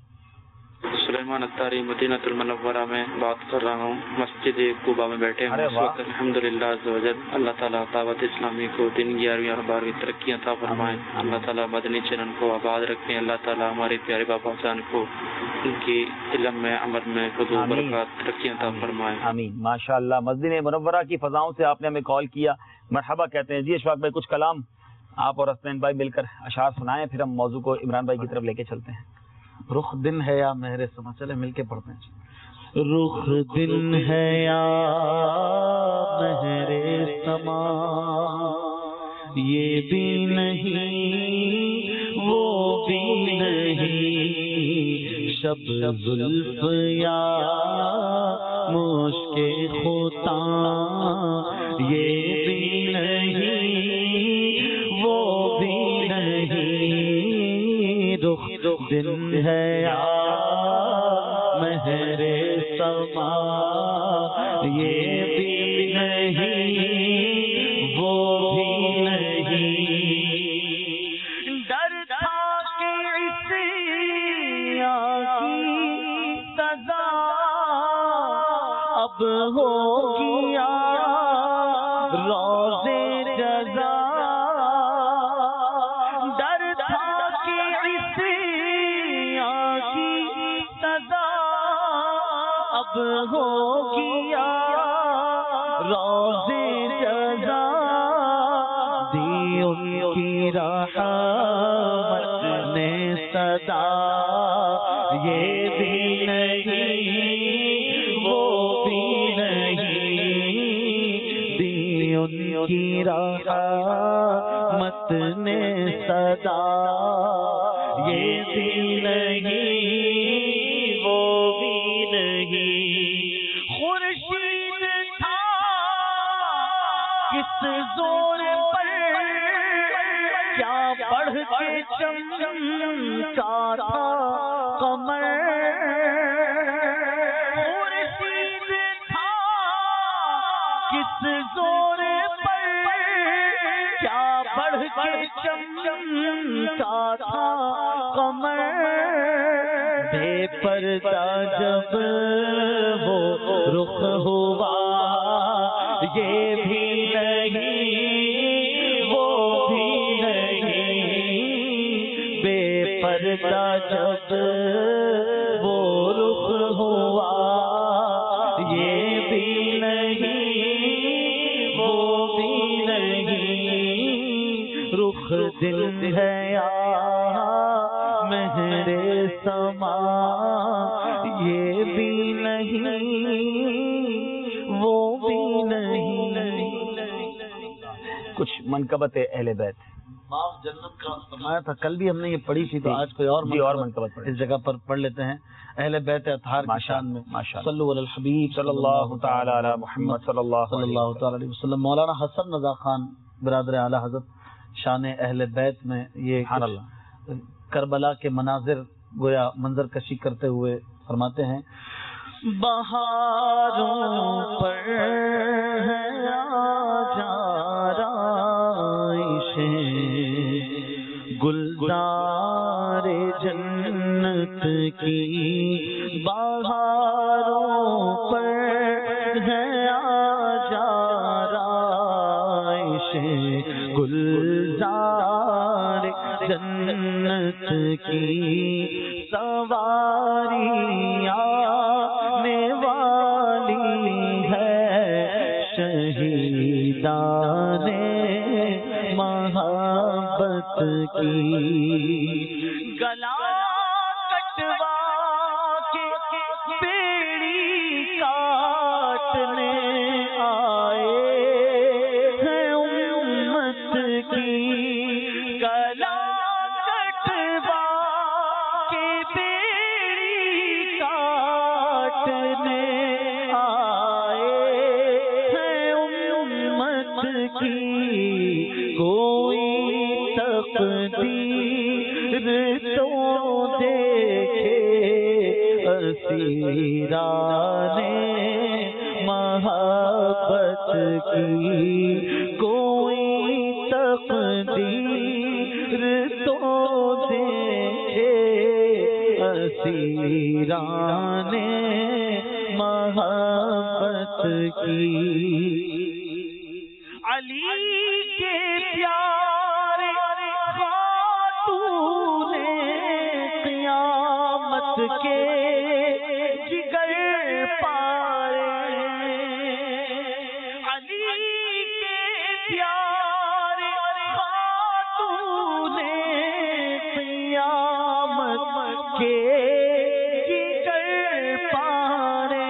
سلیمان اختاری مدینہ المنورہ میں بات کر رہا ہوں. مسجد قباء میں بیٹھے ہیں اس وقت. الحمدللہ عزوجل اللہ تعالیٰ دعوت اسلامی کو دن 11ویں اور 12ویں ترقی عطا فرمائیں. اللہ تعالیٰ مدنی چینل کو آباد رکھیں. اللہ تعالیٰ ہمارے پیارے بابا جان کو ان کی علم میں عمل میں حضور برکات ترقی عطا فرمائیں. آمین. ماشاءاللہ. مسجد منورہ کی فضاؤں سے آپ نے ہمیں کال کیا, مرحبا کہتے ہیں. جی اشفاق بھائی, کچھ کلام آپ اور حسنین بھائی مل کر اشعار سنائیں, پھر ہم موضوع کو عمران بھائی کی طرف لے کے چلتے ہیں. رخ دن ہے یا مہر سما, چلے مل کے پڑھتے ہیں. رخ دن ہے یا مہر سما، یہ بھی نہیں وہ بھی نہیں، شب زلف یا مشک خطا، یہ بھی نہیں وہ بھی نہیں، رخ دن ہے یا مہر سما، یہ بھی نہیں وہ بھی نہیں، ڈر تھا کہ عصیاں کی سزا اب ہوگی یا روزے جزا، ڈر تھا کہ عصیاں کی سزا اب ہوگی یا روزے جزا، دی ان کی رحمت نے صدا، یہ بھی نہیں وہ بھی نہیں، دی ان کی رحمت نے صدا، یہ بھی نہیں وہ بھی نہیں، خورشید تھا کس زور پر کیا بڑھ کے چمکا تھا قمر، خورشید تھا کس زور پر کیا بڑھ کے چمکا تھا قمر، بے پردہ جب وہ رخ ہوا، یہ بھی نہیں وہ بھی نہیں، بے پردہ جب وہ رخ ہوا، یہ بھی نہیں وہ بھی نہیں، رخ دل ہے یا مہر سما، یہ بھی نہیں وہ بھی نہیں۔ کچھ منقبت اہل بیت باب جنت کا فرمایا تھا، کل بھی ہم نے یہ پڑھی تھی، تو آج کوئی اور منقبت اس جگہ پر پڑھ لیتے ہیں اہل بیت اطہار کی شان میں۔ صلو علی الحبیب صلی اللہ تعالی علی محمد صلی اللہ تعالی علیہ وسلم۔ مولانا حسن رضا خان برادر اعلیٰ حضرت شان اہل بیت میں یہ کربلا کے مناظر گویا منظر کشی کرتے ہوئے فرماتے ہیں، بہاروں پر ہے گلزار جنت کی، بہاروں پر ہے آجارائش گلزار جنت کی، سواری آنے والی ہے شہیدان محبت کی، گلا کٹوا کے بیڑی کاٹنے آئے ہیں امت کی، گلا کٹوا کے بیڑی کاٹنے آئے ہیں امت کی، کوئی تقدیر تو دیکھے اسیران محبت کی، کوئی تقدیر تو دیکھے اسیران محبت کی، علی کے پیارے خاتون قیامت کے جگر پارے، علی کے پیارے خاتون قیامت کے جگر پارے،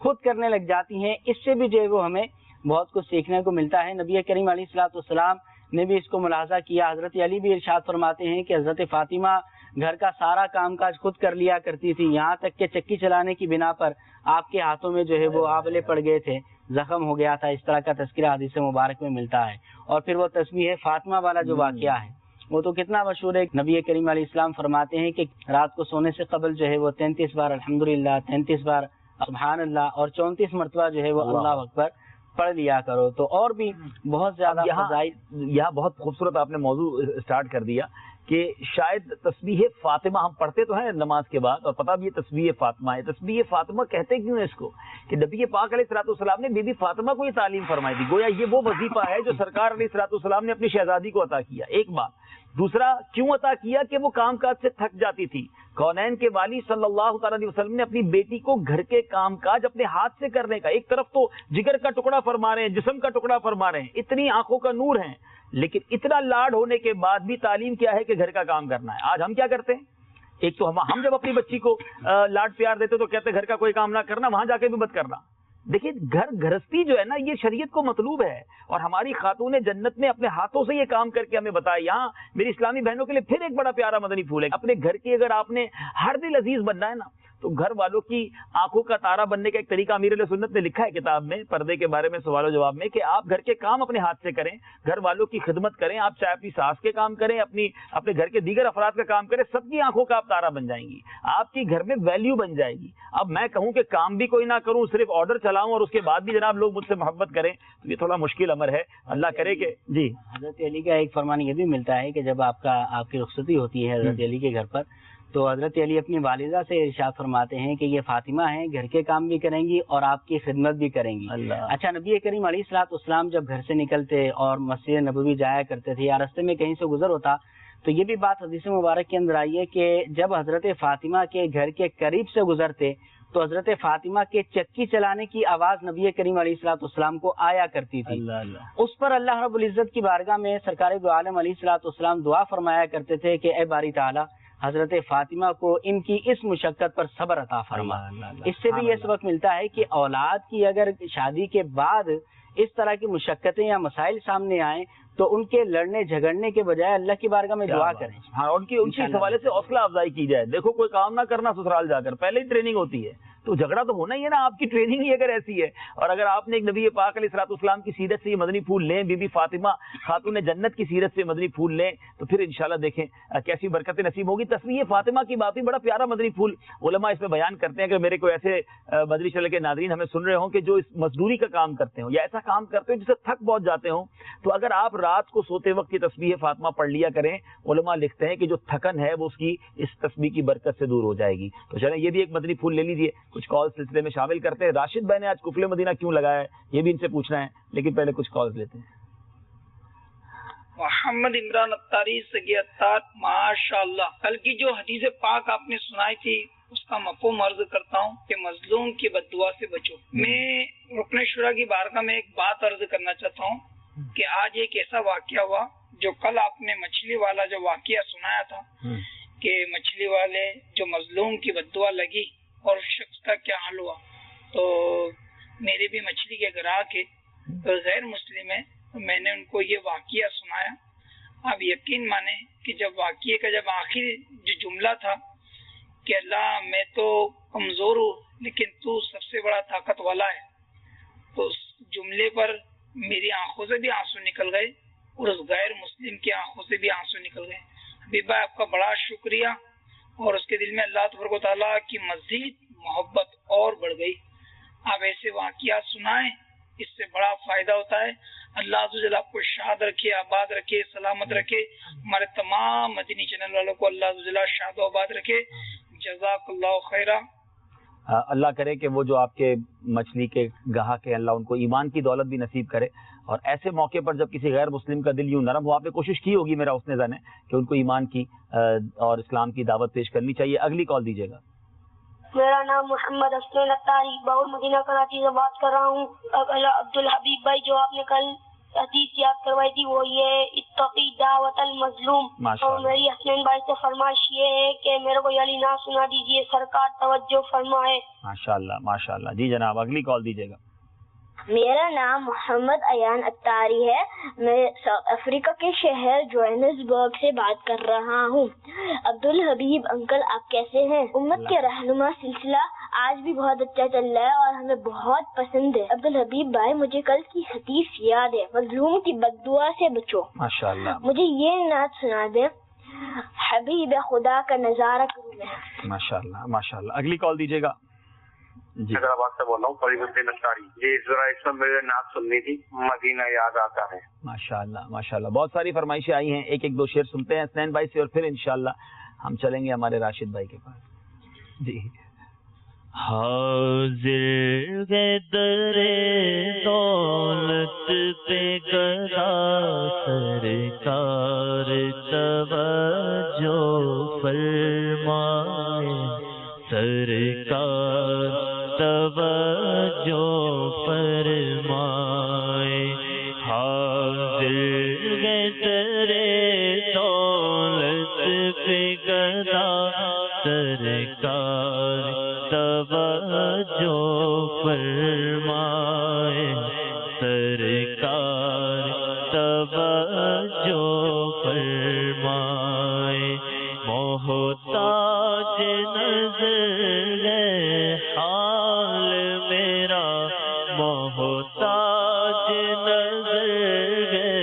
خود کرنے لگ جاتی ہیں. اس سے بھی جو ہے وہ ہمیں بہت کچھ سیکھنے کو ملتا ہے. نبی کریم علیہ الصلوۃ والسلام نے بھی اس کو ملاحظہ کیا. حضرت علی بھی ارشاد فرماتے ہیں کہ حضرت فاطمہ گھر کا سارا کام کاج خود کر لیا کرتی تھی، یہاں تک کہ چکی چلانے کی بنا پر آپ کے ہاتھوں میں جو ہے وہ آبلے پڑ گئے تھے، زخم ہو گیا تھا. اس طرح کا تذکرہ حدیث مبارک میں ملتا ہے. اور پھر وہ تسبیح فاطمہ والا جو واقعہ ہے وہ تو کتنا مشہور ہے. نبی کریم علیہ السلام فرماتے ہیں کہ رات کو سونے سے قبل جو ہے وہ 33 بار الحمدللہ، 33 بار سبحان اللہ اور 34 مرتبہ جو ہے وہ اللہ اکبر پڑھ لیا کرو. تو اور بھی بہت زیادہ یہاں بہت خوبصورت آپ نے موضوع اسٹارٹ کر دیا کہ شاید تسبیح فاطمہ ہم پڑھتے تو ہیں نماز کے بعد اور پتہ بھی یہ تسبیح فاطمہ ہے. تسبیح فاطمہ کہتے کیوں ہیں اس کو؟ کہ نبی پاک علیہ الصلوۃ والسلام نے بی بی فاطمہ کو یہ تعلیم فرمائی تھی. گویا یہ وہ وظیفہ ہے جو سرکار علیہ الصلوۃ والسلام نے اپنی شہزادی کو عطا کیا. ایک بات. دوسرا کیوں عطا کیا؟ کہ وہ کام کاج سے تھک جاتی تھی. کونین کے والی صلی اللہ تعالی علیہ وسلم نے اپنی بیٹی کو گھر کے کام کاج اپنے ہاتھ سے کرنے کا، ایک طرف تو جگر کا ٹکڑا فرما رہے ہیں، جسم کا ٹکڑا فرما رہے ہیں، اتنی آنکھوں کا نور ہیں، لیکن اتنا لاڈ ہونے کے بعد بھی تعلیم کیا ہے کہ گھر کا کام کرنا ہے. آج ہم کیا کرتے ہیں؟ ایک تو ہم جب اپنی بچی کو لاڈ پیار دیتے تو کہتے گھر کا کوئی کام نہ کرنا، وہاں جا کے بھی مت کرنا. دیکھیے گھرستی جو ہے نا یہ شریعت کو مطلوب ہے اور ہماری خاتون جنت نے اپنے ہاتھوں سے یہ کام کر کے ہمیں بتایا. یہاں میری اسلامی بہنوں کے لیے پھر ایک بڑا پیارا مدنی پھول ہے. اپنے گھر کی اگر آپ نے ہر دل عزیز بننا ہے نا تو گھر والوں کی آنکھوں کا تارا بننے کا ایک طریقہ امیر علیہ سنت نے لکھا ہے کتاب میں پردے کے بارے میں سوال و جواب میں کہ آپ گھر کے کام اپنے ہاتھ سے کریں، گھر والوں کی خدمت کریں. آپ چاہے اپنی ساس کے کام کریں، اپنے گھر کے دیگر افراد کا کام کریں، سب کی آنکھوں کا آپ تارا بن جائیں گی، آپ کی گھر میں ویلیو بن جائے گی. اب میں کہوں کہ کام بھی کوئی نہ کروں، صرف آرڈر چلاؤں اور اس کے بعد بھی جناب لوگ مجھ سے محبت کریں تو یہ تھوڑا مشکل امر ہے. اللہ کرے کہ جی. حضرت علی کا ایک فرمان یہ بھی ملتا ہے کہ جب آپ کی رخصتی ہوتی ہے حضرت علی کے گھر پر تو حضرت علی اپنی والدہ سے ارشاد فرماتے ہیں کہ یہ فاطمہ ہیں، گھر کے کام بھی کریں گی اور آپ کی خدمت بھی کریں گی. اچھا، نبی کریم علیہ الصلوۃ والسلام جب گھر سے نکلتے اور مسجد نبوی جایا کرتے تھے یا راستے میں کہیں سے گزر ہوتا تو یہ بھی بات حدیث مبارک کے اندر آئی ہے کہ جب حضرت فاطمہ کے گھر کے قریب سے گزرتے تو حضرت فاطمہ کے چکی چلانے کی آواز نبی کریم علیہ الصلوۃ والسلام کو آیا کرتی تھی. اس پر اللہ رب العزت کی بارگاہ میں سرکار دو عالم علیہ الصلوۃ والسلام دعا فرمایا کرتے تھے کہ اے باری تعالی حضرت فاطمہ کو ان کی اس مشقت پر صبر عطا فرما. اس سے بھی یہ سبق ملتا ہے کہ اولاد کی اگر شادی کے بعد اس طرح کی مشقتیں یا مسائل سامنے آئیں تو ان کے لڑنے جھگڑنے کے بجائے اللہ کی بارگاہ میں دعا کریں. ہاں، ان کی حوالے سے حوصلہ افزائی کی جائے. دیکھو کوئی کام نہ کرنا سسرال جا کر، پہلے ہی ٹریننگ ہوتی ہے تو جھگڑا تو ہونا ہی ہے نا. آپ کی ٹریننگ ہی اگر ایسی ہے اور اگر آپ نے ایک نبی پاک علیہ الصلوۃ والسلام کی سیرت سے یہ مدنی پھول لیں، بی بی فاطمہ خاتون جنت کی سیرت سے مدنی پھول لیں تو پھر انشاءاللہ دیکھیں کیسی برکتیں نصیب ہوگی. تسبیح فاطمہ کی بات بھی بڑا پیارا مدنی پھول علماء اس میں بیان کرتے ہیں کہ میرے کوئی ایسے مدنی چینل کے ناظرین ہمیں سن رہے ہوں کہ جو اس مزدوری کا کام کرتے ہوں یا ایسا کام کرتے ہوں جسے تھک بہت جاتے ہوں تو اگر آپ رات کو سوتے وقت کی تسبیح فاطمہ پڑھ لیا کریں، علماء لکھتے ہیں کہ جو تھکن ہے وہ اس کی اس تسبیح کی برکت سے دور ہو جائے گی. تو چلیں یہ بھی ایک مدنی پھول لے لیجئے. کچھ کال سلسلے میں شامل کرتے ہیں. راشد بھائی نے آج کفل مدینہ کیوں لگایا ہے یہ بھی ان سے پوچھنا ہے، لیکن پہلے کچھ کالز لیتے ہیں. محمد عمران اتاری سگی اتار، ماشاءاللہ. کل کی جو حدیث پاک آپ نے سنائی تھی اس کا مفہوم عرض کرتا ہوں کہ مظلوم کی بد دعا سے بچو. میں رکن شورا کی بارگاہ میں ایک بات عرض کرنا چاہتا ہوں کہ آج ایک ایسا واقعہ ہوا جو کل آپ نے مچھلی والا جو واقعہ سنایا تھا کہ مچھلی والے جو مظلوم کی بد دعا لگی اور شخص کا کیا حل ہوا. تو میرے بھی مچھلی کے گراہک ہے تو غیر مسلم ہے، میں نے ان کو یہ واقعہ سنایا. آپ یقین مانیں کہ جب واقعے کا جب آخری جو جملہ تھا کہ اللہ میں تو کمزور ہوں لیکن تو سب سے بڑا طاقت والا ہے، تو اس جملے پر میری آنکھوں سے بھی آنسو نکل گئے اور اس غیر مسلم کی آنکھوں سے بھی آنسو نکل گئے. حبیب بھائی آپ کا بڑا شکریہ اور اس کے دل میں اللہ تبارک و تعالیٰ کی مزید محبت اور بڑھ گئی. آپ ایسے واقعات سنائیں، اس سے بڑا فائدہ ہوتا ہے. اللہ عز و جل آپ کو شاد رکھے، آباد رکھے، سلامت رکھے. ہمارے تمام مدنی چینل والوں کو اللہ عز و جل شاد و آباد رکھے. جزاک اللہ خیرہ. اللہ کرے کہ وہ جو آپ کے مچھلی کے گاہک ہیں اللہ ان کو ایمان کی دولت بھی نصیب کرے. اور ایسے موقع پر جب کسی غیر مسلم کا دل یوں نرم ہو، آپ نے کوشش کی ہوگی، میرا حسن ظن ہے کہ ان کو ایمان کی اور اسلام کی دعوت پیش کرنی چاہیے. اگلی کال دیجیے گا. میرا نام محمد حسن اتاری باور مدینہ کراچی سے بات کر رہا ہوں. عبد الحبیب بھائی جو آپ نے کل حدیث یاد کروائی تھی وہ یہ اتقی دعوت المظلوم. اور میری حسنین بھائی سے فرمائش یہ ہے کہ میرے کو یہ علی نعت سنا دیجیے، سرکار توجہ فرمائے. ماشاءاللہ ماشاءاللہ. جی جناب اگلی کال دیجیے گا. میرا نام محمد ایان اتاری ہے. میں ساؤتھ افریقہ کے شہر جوہانسبرگ سے بات کر رہا ہوں. عبدالحبیب انکل آپ کیسے ہیں؟ امت کے رہنما سلسلہ آج بھی بہت اچھا چل رہا ہے اور ہمیں بہت پسند ہے. عبدالحبیب بھائی مجھے کل کی حدیث یاد ہے، مظلوم کی بددعا سے بچو. ماشاءاللہ. مجھے یہ نعت سنا دے، حبیب خدا کا نظارہ کروں میں. ماشاءاللہ ماشاءاللہ. اگلی کال دیجیے گا. جی حیدرآباد سے بول رہا ہوں، فرید الدین انصاری. جی ذرا اس میں مجھے نعت سننی تھی، مدینہ یاد آتا ہے. ماشاءاللہ ماشاءاللہ. بہت ساری فرمائشیں آئی ہیں، ایک ایک دو شعر سنتے ہیں حسنین بھائی سے اور پھر انشاءاللہ ہم چلیں گے ہمارے راشد بھائی کے پاس. جی. حاضر ہے در دولت پہ گدا، سرکار توجہ فرمائے، سرکار توجہ فرمائے. حاضر ہے در دولت پہ گدا، سرکار توجہ فرمائے، سرکار توجہ فرمائے. محتاج نظر ہے حال میرا، محتاج نظر ہے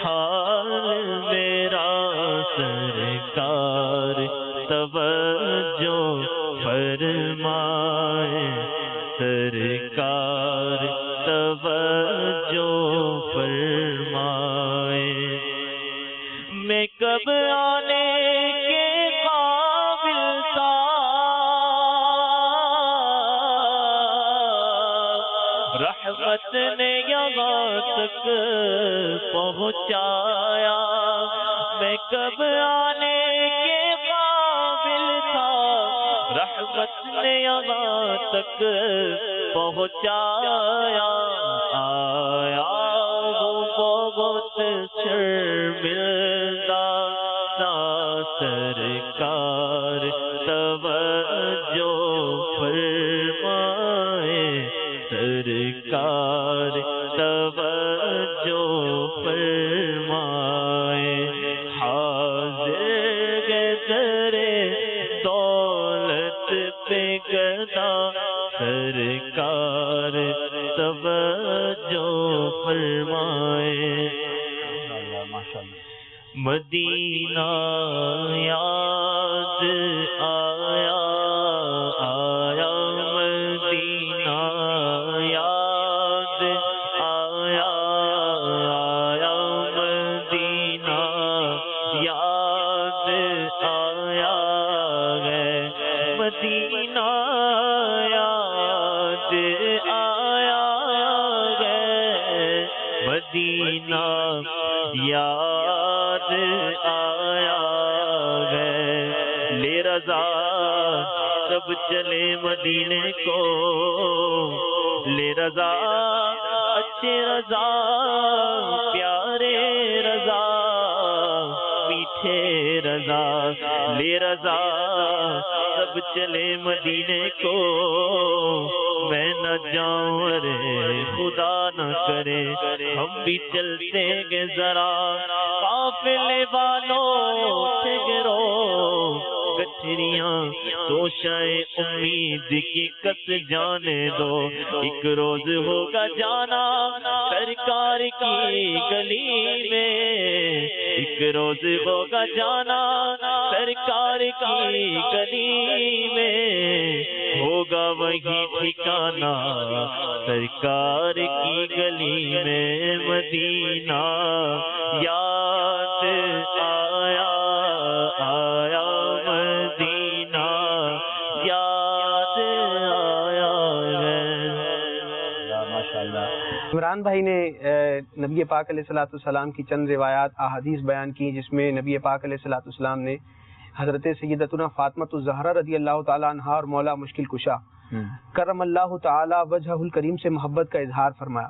حال میرا، سرکار توجہ فرمائے، سرکار توجہ فرمائے. میں کب آنے کے قابل تھا، رحمت نے یہاں تک پہنچایا. میں کب آنے کے قابل تھا، رحمت نے یہاں تک پہنچایا. آیا وہ بہت شرمندہ، سرکار توجہ فرمائے، سرکار توجہ فرمائے. حاضر در دولت پہ گدا، سرکار توجہ فرمائے. مدینہ یاد آیا، آیا مدینہ یاد آیا، آیا مدینہ یاد آیا ہے، مدینہ یاد آیا ہے، مدینہ یاد آیا ہے. لے رضا سب چلے مدینے کو، لے رضا اچھے رضا پیارے رضا میٹھے رضا. لے رضا سب چلے مدینے کو، میں نہ جاؤں ارے خدا نہ کرے ہم بھی چلتے گے ذرا. قافلے والوں سے گرو گٹھریاں توشائے امید کی کس جانے دو. ایک روز ہوگا جانا سرکار کی گلی میں، ایک روز ہوگا جانا سرکار کی گلی میں، ہوگا وہی ٹھکانا سرکار کی گلی میں. مدینہ یاد آیا، آیا مدینہ یاد آیا ہے. ماشاءاللہ. عمران بھائی نے نبی پاک علیہ الصلوۃ والسلام کی چند روایات احادیث بیان کی، جس میں نبی پاک علیہ الصلوۃ والسلام نے حضرت سیدتنا فاطمہ الزہرا رضی اللہ تعالی عنہا اور مولا مشکل کشا کرم اللہ تعالی وجہہ الکریم سے محبت کا اظہار فرمایا.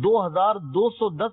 2210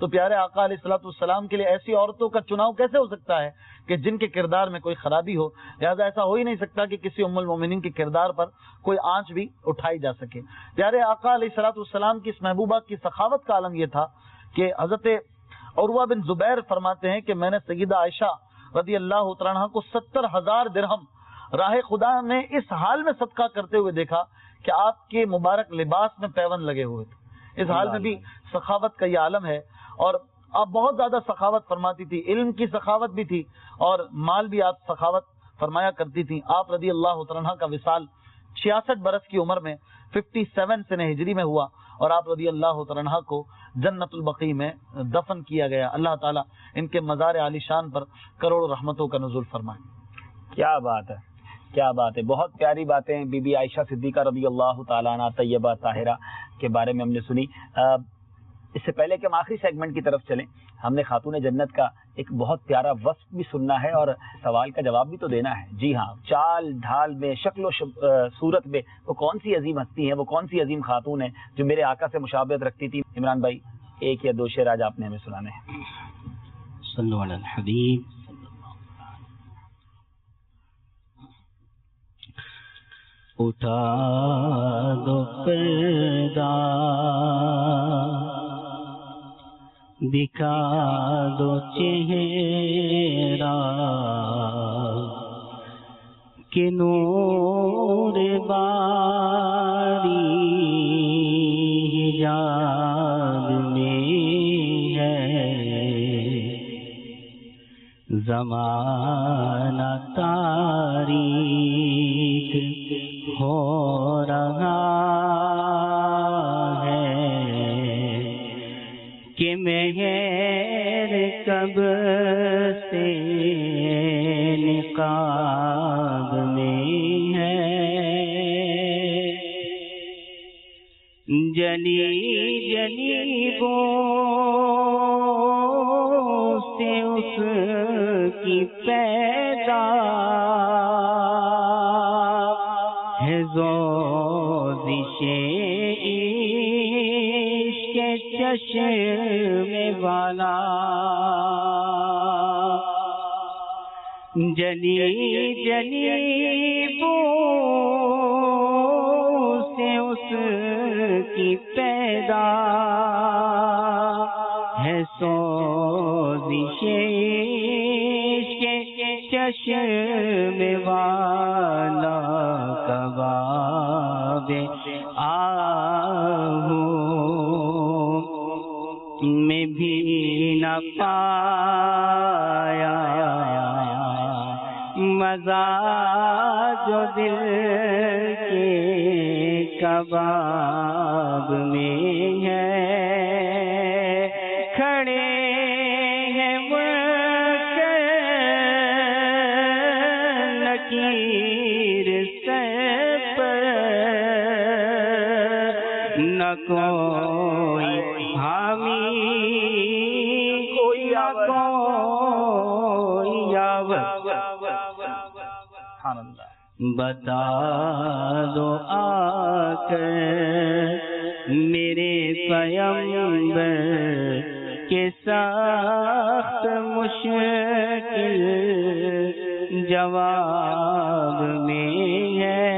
تو پیارے آقا علیہ الصلوۃ والسلام کے لیے ایسی عورتوں کا چناؤ کیسے ہو سکتا ہے کہ جن کے کردار میں کوئی خرابی ہو؟ لہٰذا ایسا ہو ہی نہیں سکتا کہ کسی ام المومنین کے کردار پر کوئی آنچ بھی اٹھائی جا سکے۔ پیارے آقا علیہ الصلوۃ والسلام کی اس محبوبہ کی سخاوت کا عالم یہ تھا کہ حضرت عروہ بن زبیر فرماتے ہیں کہ میں نے سیدہ عائشہ رضی اللہ تعالیٰ عنہ کو 70,000 درہم راہ خدا میں اس حال میں صدقہ کرتے ہوئے دیکھا کہ آپ کے مبارک لباس میں پیون لگے ہوئے تھے۔ اس حال میں بھی سخاوت کا یہ عالم ہے، اور آپ بہت زیادہ سخاوت فرماتی تھی، علم کی سخاوت بھی تھی اور مال بھی آپ سخاوت فرمایا کرتی تھی۔ آپ رضی اللہ عنہ کا وصال 66 برس کی عمر میں 57 سنہ ہجری میں ہوا، اور آپ رضی اللہ عنہ کو جنت البقیع میں دفن کیا گیا۔ اللہ تعالیٰ ان کے مزار عالی شان پر کروڑوں رحمتوں کا نزول فرمائے۔ کیا بات ہے، کیا بات ہے، بہت پیاری باتیں بی بی عائشہ صدیقہ رضی اللہ تعالیٰ عنہ طیبہ طاہرہ کے بارے میں ہم نے سنی۔ اس سے پہلے کہ ہم آخری سیگمنٹ کی طرف چلیں، ہم نے خاتون جنت کا ایک بہت پیارا وصف بھی سننا ہے اور سوال کا جواب بھی تو دینا ہے۔ جی ہاں، چال ڈھال میں، شکل و صورت میں وہ کون سی عظیم ہستی ہیں، وہ کون سی عظیم خاتون ہے جو میرے آقا سے مشابہت رکھتی تھی؟ عمران بھائی، ایک یا دو شعر آج آپ نے ہمیں سنانے ہیں۔ صلو علی الحبیب۔ اٹھا دو پردہ، دکھا دو چہرہ، کہ نور باری حجاب میں ہے، زمانہ تاریک ہو رہا ہے، کہ مہر کب سے نقاب میں ہے، جلی جلی بو سے اس کی پیدا ہے، زوزش عشق چشم والا، جلی جلی بو سے اس کی پیدا ہے، سوزش عشق چشم والا، کباب آہو میں بھی نہ پایا مزہ جو دل کے کباب میں ہے، کھڑے ہیں نکیر سے پر، نہ کوئی حامی کوئی بتا دو آ کر میرے پیغمبر کے سخت مشکل جواب میں ہے،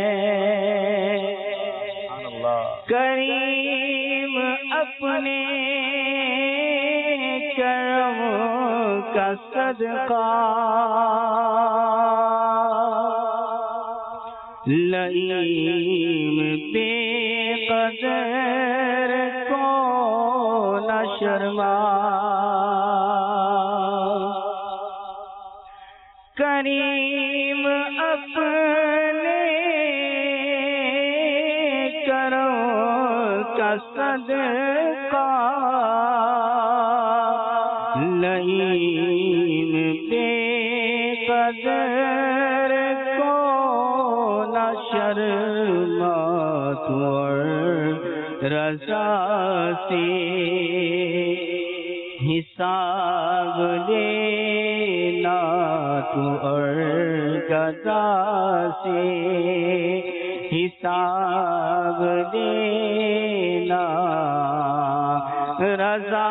کریم اپنے کرم کا صدقہ لئیم بے قدر کو نہ شرما، کریم اپنے کرم کا صدقہ لئیم بے قدر شرما، تو رضا سے حساب لینا، تو گدا سے حساب لینا، رضا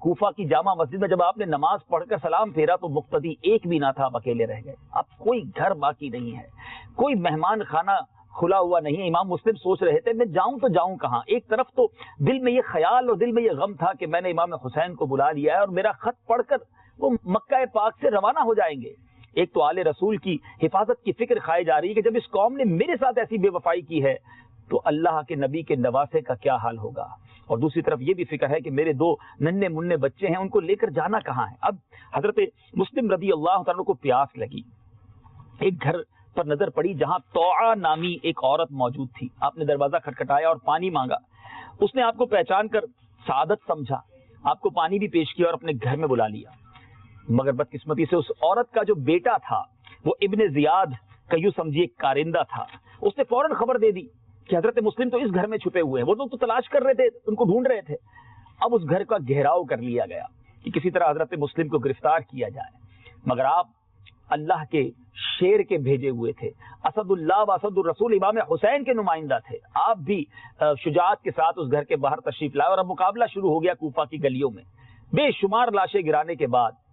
کوفہ کی جامع مسجد میں جب آپ نے نماز پڑھ کر سلام پھیرا تو مقتدی ایک بھی نہ تھا، آپ اکیلے رہ گئے. اب کوئی گھر باقی نہیں ہے، کوئی مہمان خانہ کھلا ہوا نہیں ہے. امام مسلم سوچ رہے تھے میں جاؤں تو جاؤں کہاں. ایک طرف تو دل میں یہ خیال اور دل میں یہ غم تھا کہ میں نے امام حسین کو بلا لیا ہے اور میرا خط پڑھ کر وہ مکہ پاک سے روانہ ہو جائیں گے. ایک تو آل رسول کی حفاظت کی فکر کھائی جا رہی ہے کہ جب اس قوم نے میرے ساتھ ایسی بے وفائی کی ہے تو اللہ کے نبی کے نواسے کا کیا حال ہوگا. اور دوسری طرف یہ بھی فکر ہے کہ میرے دو ننھے منھے بچے ہیں، ان کو لے کر جانا کہاں ہے. اب حضرت مسلم رضی اللہ تعالیٰ کو پیاس لگی. ایک گھر پر نظر پڑی جہاں توعا نامی ایک عورت موجود تھی. آپ نے دروازہ کھٹکھٹایا اور پانی مانگا. اس نے آپ کو پہچان کر سعادت سمجھا، آپ کو پانی بھی پیش کیا اور اپنے گھر میں بلا لیا. مگر بدقسمتی سے اس عورت کا جو بیٹا تھا وہ ابن زیاد کا یوں سمجھیے کارندہ تھا. اس نے فوراً خبر دے دی کہ حضرت مسلم تو اس گھر میں چھپے ہوئے ہیں. وہ لوگ تو تلاش کر رہے تھے، ان کو ڈھونڈ رہے تھے. اب اس گھر کا گھیراؤ کر لیا گیا کہ کسی طرح حضرت مسلم کو گرفتار کیا جائے. مگر آپ اللہ کے شیر کے بھیجے ہوئے تھے، اسد اللہ و اسد الرسول امام حسین کے نمائندہ تھے. آپ بھی شجاعت کے ساتھ اس گھر کے باہر تشریف لائے اور اب مقابلہ شروع ہو گیا کوفہ کی گلیوں میں. بے شمار لاشیں گرانے کے بعد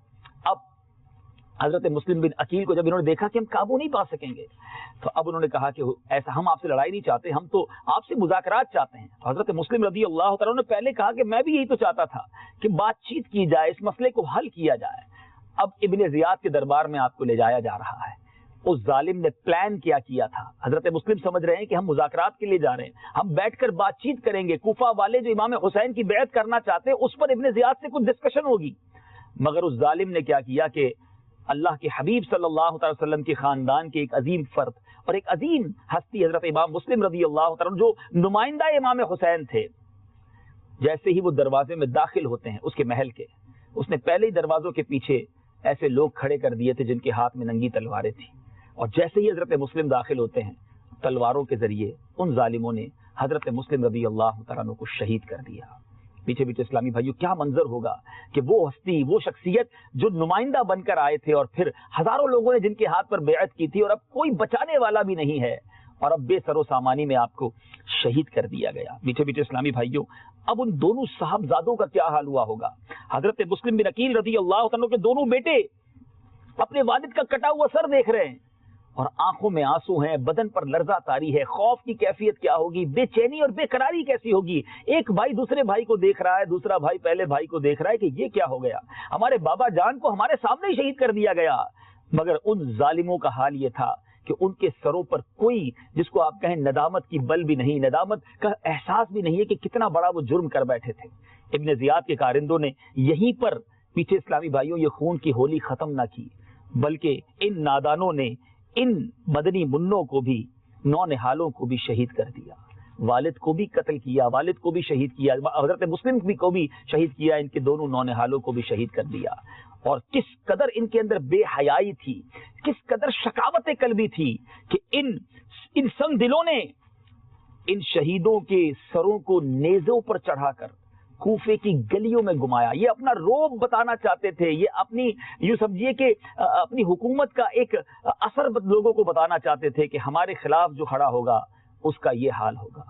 اب حضرت مسلم بن عقیل کو جب انہوں نے دیکھا کہ ہم قابو نہیں پا سکیں گے تو اب انہوں نے کہا کہ ایسا ہم آپ سے لڑائی نہیں چاہتے، ہم تو آپ سے مذاکرات چاہتے ہیں. تو حضرت مسلم رضی اللہ تعالیٰ نے پہلے کہا کہ میں بھی یہی تو چاہتا تھا کہ بات چیت کی جائے، اس مسئلے کو حل کیا جائے. اب ابن زیاد کے دربار میں آپ کو لے جایا جا رہا ہے. اس ظالم نے پلان کیا تھا. حضرت مسلم سمجھ رہے ہیں کہ ہم مذاکرات کے لیے جا رہے ہیں، ہم بیٹھ کر بات چیت کریں گے، کوفہ والے جو امام حسین کی بیعت کرنا چاہتے ہیں اس پر ابن زیاد سے کچھ ڈسکشن ہوگی. مگر اس ظالم نے کیا کہ اللہ کے حبیب صلی اللہ تعالی وسلم کے خاندان کے ایک عظیم فرد اور ایک عظیم ہستی حضرت امام مسلم رضی اللہ تعالی جو نمائندہ امام حسین تھے، جیسے ہی وہ دروازے میں داخل ہوتے ہیں اس کے محل کے، اس نے پہلے ہی دروازوں کے پیچھے ایسے لوگ کھڑے کر دیے تھے جن کے ہاتھ میں ننگی تلواریں تھیں. اور جیسے ہی حضرت مسلم داخل ہوتے ہیں تلواروں کے ذریعے ان ظالموں نے حضرت مسلم رضی اللہ تعالیٰ کو شہید کر دیا. پیچھے اسلامی بھائیوں کیا منظر ہوگا کہ وہ ہستی، وہ شخصیت جو نمائندہ بن کر آئے تھے اور پھر ہزاروں لوگوں نے جن کے ہاتھ پر بیعت کی تھی اور اب کوئی بچانے والا بھی نہیں ہے اور اب بے سر و سامانی میں آپ کو شہید کر دیا گیا. پیچھے اسلامی بھائیوں اب ان دونوں صاحبزادوں کا کیا حال ہوا ہوگا. حضرت مسلم بن عقیل رضی اللہ عنہ کے دونوں بیٹے اپنے والد کا کٹا ہوا سر دیکھ رہے ہیں اور آنکھوں میں آنسو ہیں، بدن پر لرزہ طاری ہے. خوف کی کیفیت کیا ہوگی، بے چینی اور بے قراری کیسی ہوگی. ایک بھائی دوسرے بھائی کو دیکھ رہا ہے، دوسرا بھائی پہلے بھائی کو دیکھ رہا ہے کہ یہ کیا ہو گیا، ہمارے بابا جان کو ہمارے سامنے ہی شہید کر دیا گیا. مگر ان ظالموں کا حال یہ تھا کہ ان کے سروں پر کوئی جس کو آپ کہیں ندامت کی بل بھی نہیں، ندامت کا احساس بھی نہیں ہے کہ کتنا بڑا وہ جرم کر بیٹھے تھے. ابن زیاد کے کارندوں نے یہیں پر پیچھے اسلامی بھائیوں یہ خون کی ہولی ختم نہ کی، بلکہ ان نادانوں نے ان مدنی منوں کو بھی، نونہالوں کو بھی شہید کر دیا. والد کو بھی قتل کیا، والد کو بھی شہید کیا، حضرت مسلم کو بھی شہید کیا، ان کے دونوں نونہالوں کو بھی شہید کر دیا. اور کس قدر ان کے اندر بے حیائی تھی، کس قدر شقاوت قلبی تھی کہ ان سنگ دلوں نے ان شہیدوں کے سروں کو نیزوں پر چڑھا کر کوفے کی گلیوں میں گمایا. یہ اپنا روب بتانا چاہتے تھے، یہ اپنی یوں سمجھیے کہ اپنی حکومت کا ایک اثر لوگوں کو بتانا چاہتے تھے کہ ہمارے خلاف جو کھڑا ہوگا اس کا یہ حال ہوگا.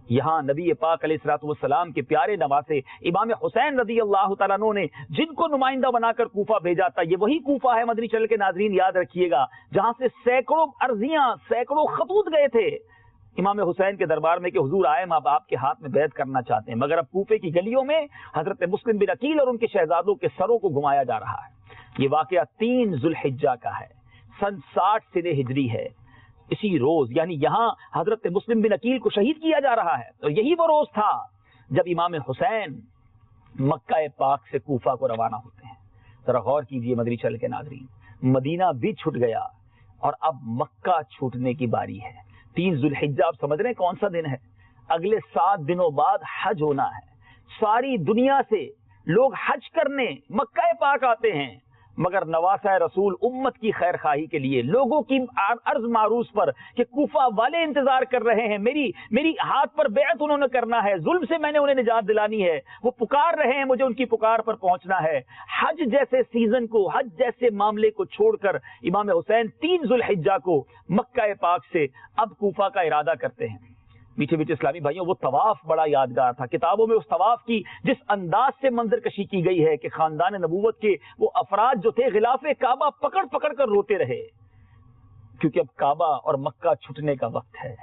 یہاں نبی پاک علیہ الصلوۃ والسلام کے پیارے نواسے امام حسین رضی اللہ تعالیٰ عنہ نے جن کو نمائندہ بنا کر کوفہ بھیجا تھا، یہ وہی کوفہ ہے مدنی چینل کے ناظرین یاد رکھیے گا، جہاں سے سینکڑوں عرضیاں، سینکڑوں خطوط گئے تھے امام حسین کے دربار میں کہ حضور آئے، ہم آپ کے ہاتھ میں بیعت کرنا چاہتے ہیں. مگر اب کوفے کی گلیوں میں حضرت مسلم بن عقیل اور ان کے شہزادوں کے سروں کو گھمایا جا رہا ہے. یہ واقعہ 3 ذوالحجہ کا ہے، سن 60 سنہ ہجری ہے. اسی روز یعنی یہاں حضرت مسلم بن عقیل کو شہید کیا جا رہا ہے. اور یہی وہ روز تھا جب امام حسین مکہ پاک سے کوفہ کو روانہ ہوتے ہیں. ذرا غور کیجئے مدنی چینل کے ناظرین، مدینہ بھی چھوٹ گیا اور اب مکہ چھوٹنے کی باری ہے. 3 ذوالحجہ آپ سمجھ رہے ہیں کون سا دن ہے؟ اگلے 7 دنوں بعد حج ہونا ہے. ساری دنیا سے لوگ حج کرنے مکہ پاک آتے ہیں، مگر نواسہ رسول امت کی خیر خواہی کے لیے لوگوں کی عرض معروض پر کہ کوفہ والے انتظار کر رہے ہیں، میری ہاتھ پر بیعت انہوں نے کرنا ہے، ظلم سے میں نے انہیں نجات دلانی ہے، وہ پکار رہے ہیں، مجھے ان کی پکار پر پہنچنا ہے. حج جیسے سیزن کو، حج جیسے معاملے کو چھوڑ کر امام حسین 3 ذوالحجہ کو مکہ پاک سے اب کوفہ کا ارادہ کرتے ہیں. میٹھے میٹھے اسلامی بھائیوں وہ طواف بڑا یادگار تھا. کتابوں میں اس طواف کی جس انداز سے منظر کشی کی گئی ہے کہ خاندان نبوت کے وہ افراد جو تھے غلاف کعبہ پکڑ پکڑ کر روتے رہے، کیونکہ اب کعبہ اور مکہ چھٹنے کا وقت ہے.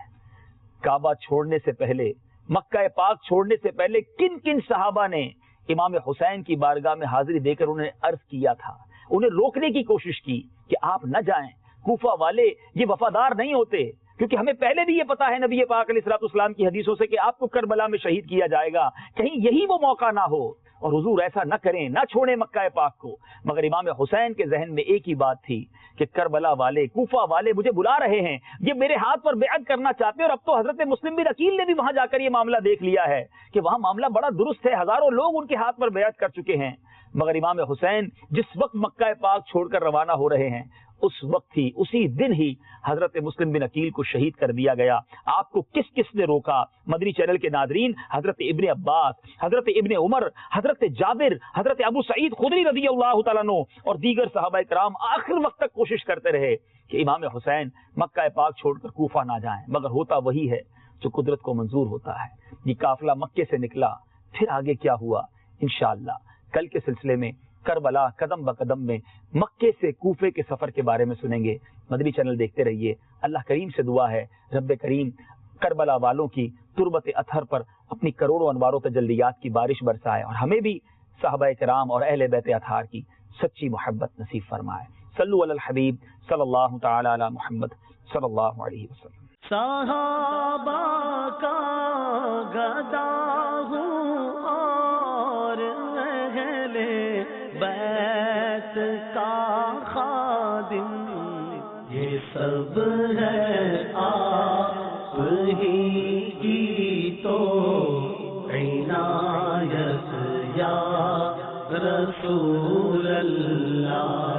کعبہ چھوڑنے سے پہلے، مکہ پاک چھوڑنے سے پہلے کن کن صحابہ نے امام حسین کی بارگاہ میں حاضری دے کر انہیں عرض کیا تھا، انہیں روکنے کی کوشش کی کہ آپ نہ جائیں. کوفہ والے یہ وفادار نہیں ہوتے، کیونکہ ہمیں پہلے بھی یہ پتا ہے نبی پاک علیہ الصلوۃ والسلام کی حدیثوں سے کہ آپ کو کربلا میں شہید کیا جائے گا، کہیں یہی وہ موقع نہ ہو اور حضور ایسا نہ کریں، نہ چھوڑیں مکہ پاک کو. مگر امام حسین کے ذہن میں ایک ہی بات تھی کہ کربلا والے، کوفہ والے مجھے بلا رہے ہیں، یہ میرے ہاتھ پر بیعت کرنا چاہتے ہیں. اور اب تو حضرت مسلم بن عقیل نے بھی وہاں جا کر یہ معاملہ دیکھ لیا ہے کہ وہاں معاملہ بڑا درست ہے، ہزاروں لوگ ان کے ہاتھ پر بیعت کر چکے ہیں. مگر امام حسین جس وقت مکہ پاک چھوڑ کر روانہ ہو رہے ہیں، اس وقت ہی، اسی دن ہی حضرت مسلم بن عقیل کو شہید کر دیا گیا. آپ کو کس کس نے روکا؟ مدنی چینل کے ناظرین، حضرت ابن عباس، حضرت ابن عمر، حضرت جابر، حضرت ابو سعید خدری رضی اللہ تعالیٰ عنہ اور دیگر صحابہ کرام آخر وقت تک کوشش کرتے رہے کہ امام حسین مکہ پاک چھوڑ کر کوفہ نہ جائیں. مگر ہوتا وہی ہے جو قدرت کو منظور ہوتا ہے. یہ قافلہ مکے سے نکلا، پھر آگے کیا ہوا انشاءاللہ کل کے سلسلے میں کربلا قدم بقدم میں مکے سے کوفے کے سفر کے بارے میں سنیں گے. مدنی چینل دیکھتے رہیے. اللہ کریم سے دعا ہے رب کریم کربلا والوں کی تربت اطہر پر اپنی کروڑوں انواروں تجلیات کی بارش برسائے اور ہمیں بھی صحابہ کرام اور اہل بیت اطہار کی سچی محبت نصیب فرمائے. صلو علی الحبیب صلی اللہ تعالی علی محمد صلی اللہ علیہ وسلم. صحابہ کا گدا ہوں اور اہل بیت کا خادم، یہ سب ہے آپ ہی کی تو عنایت یا رسول اللہ.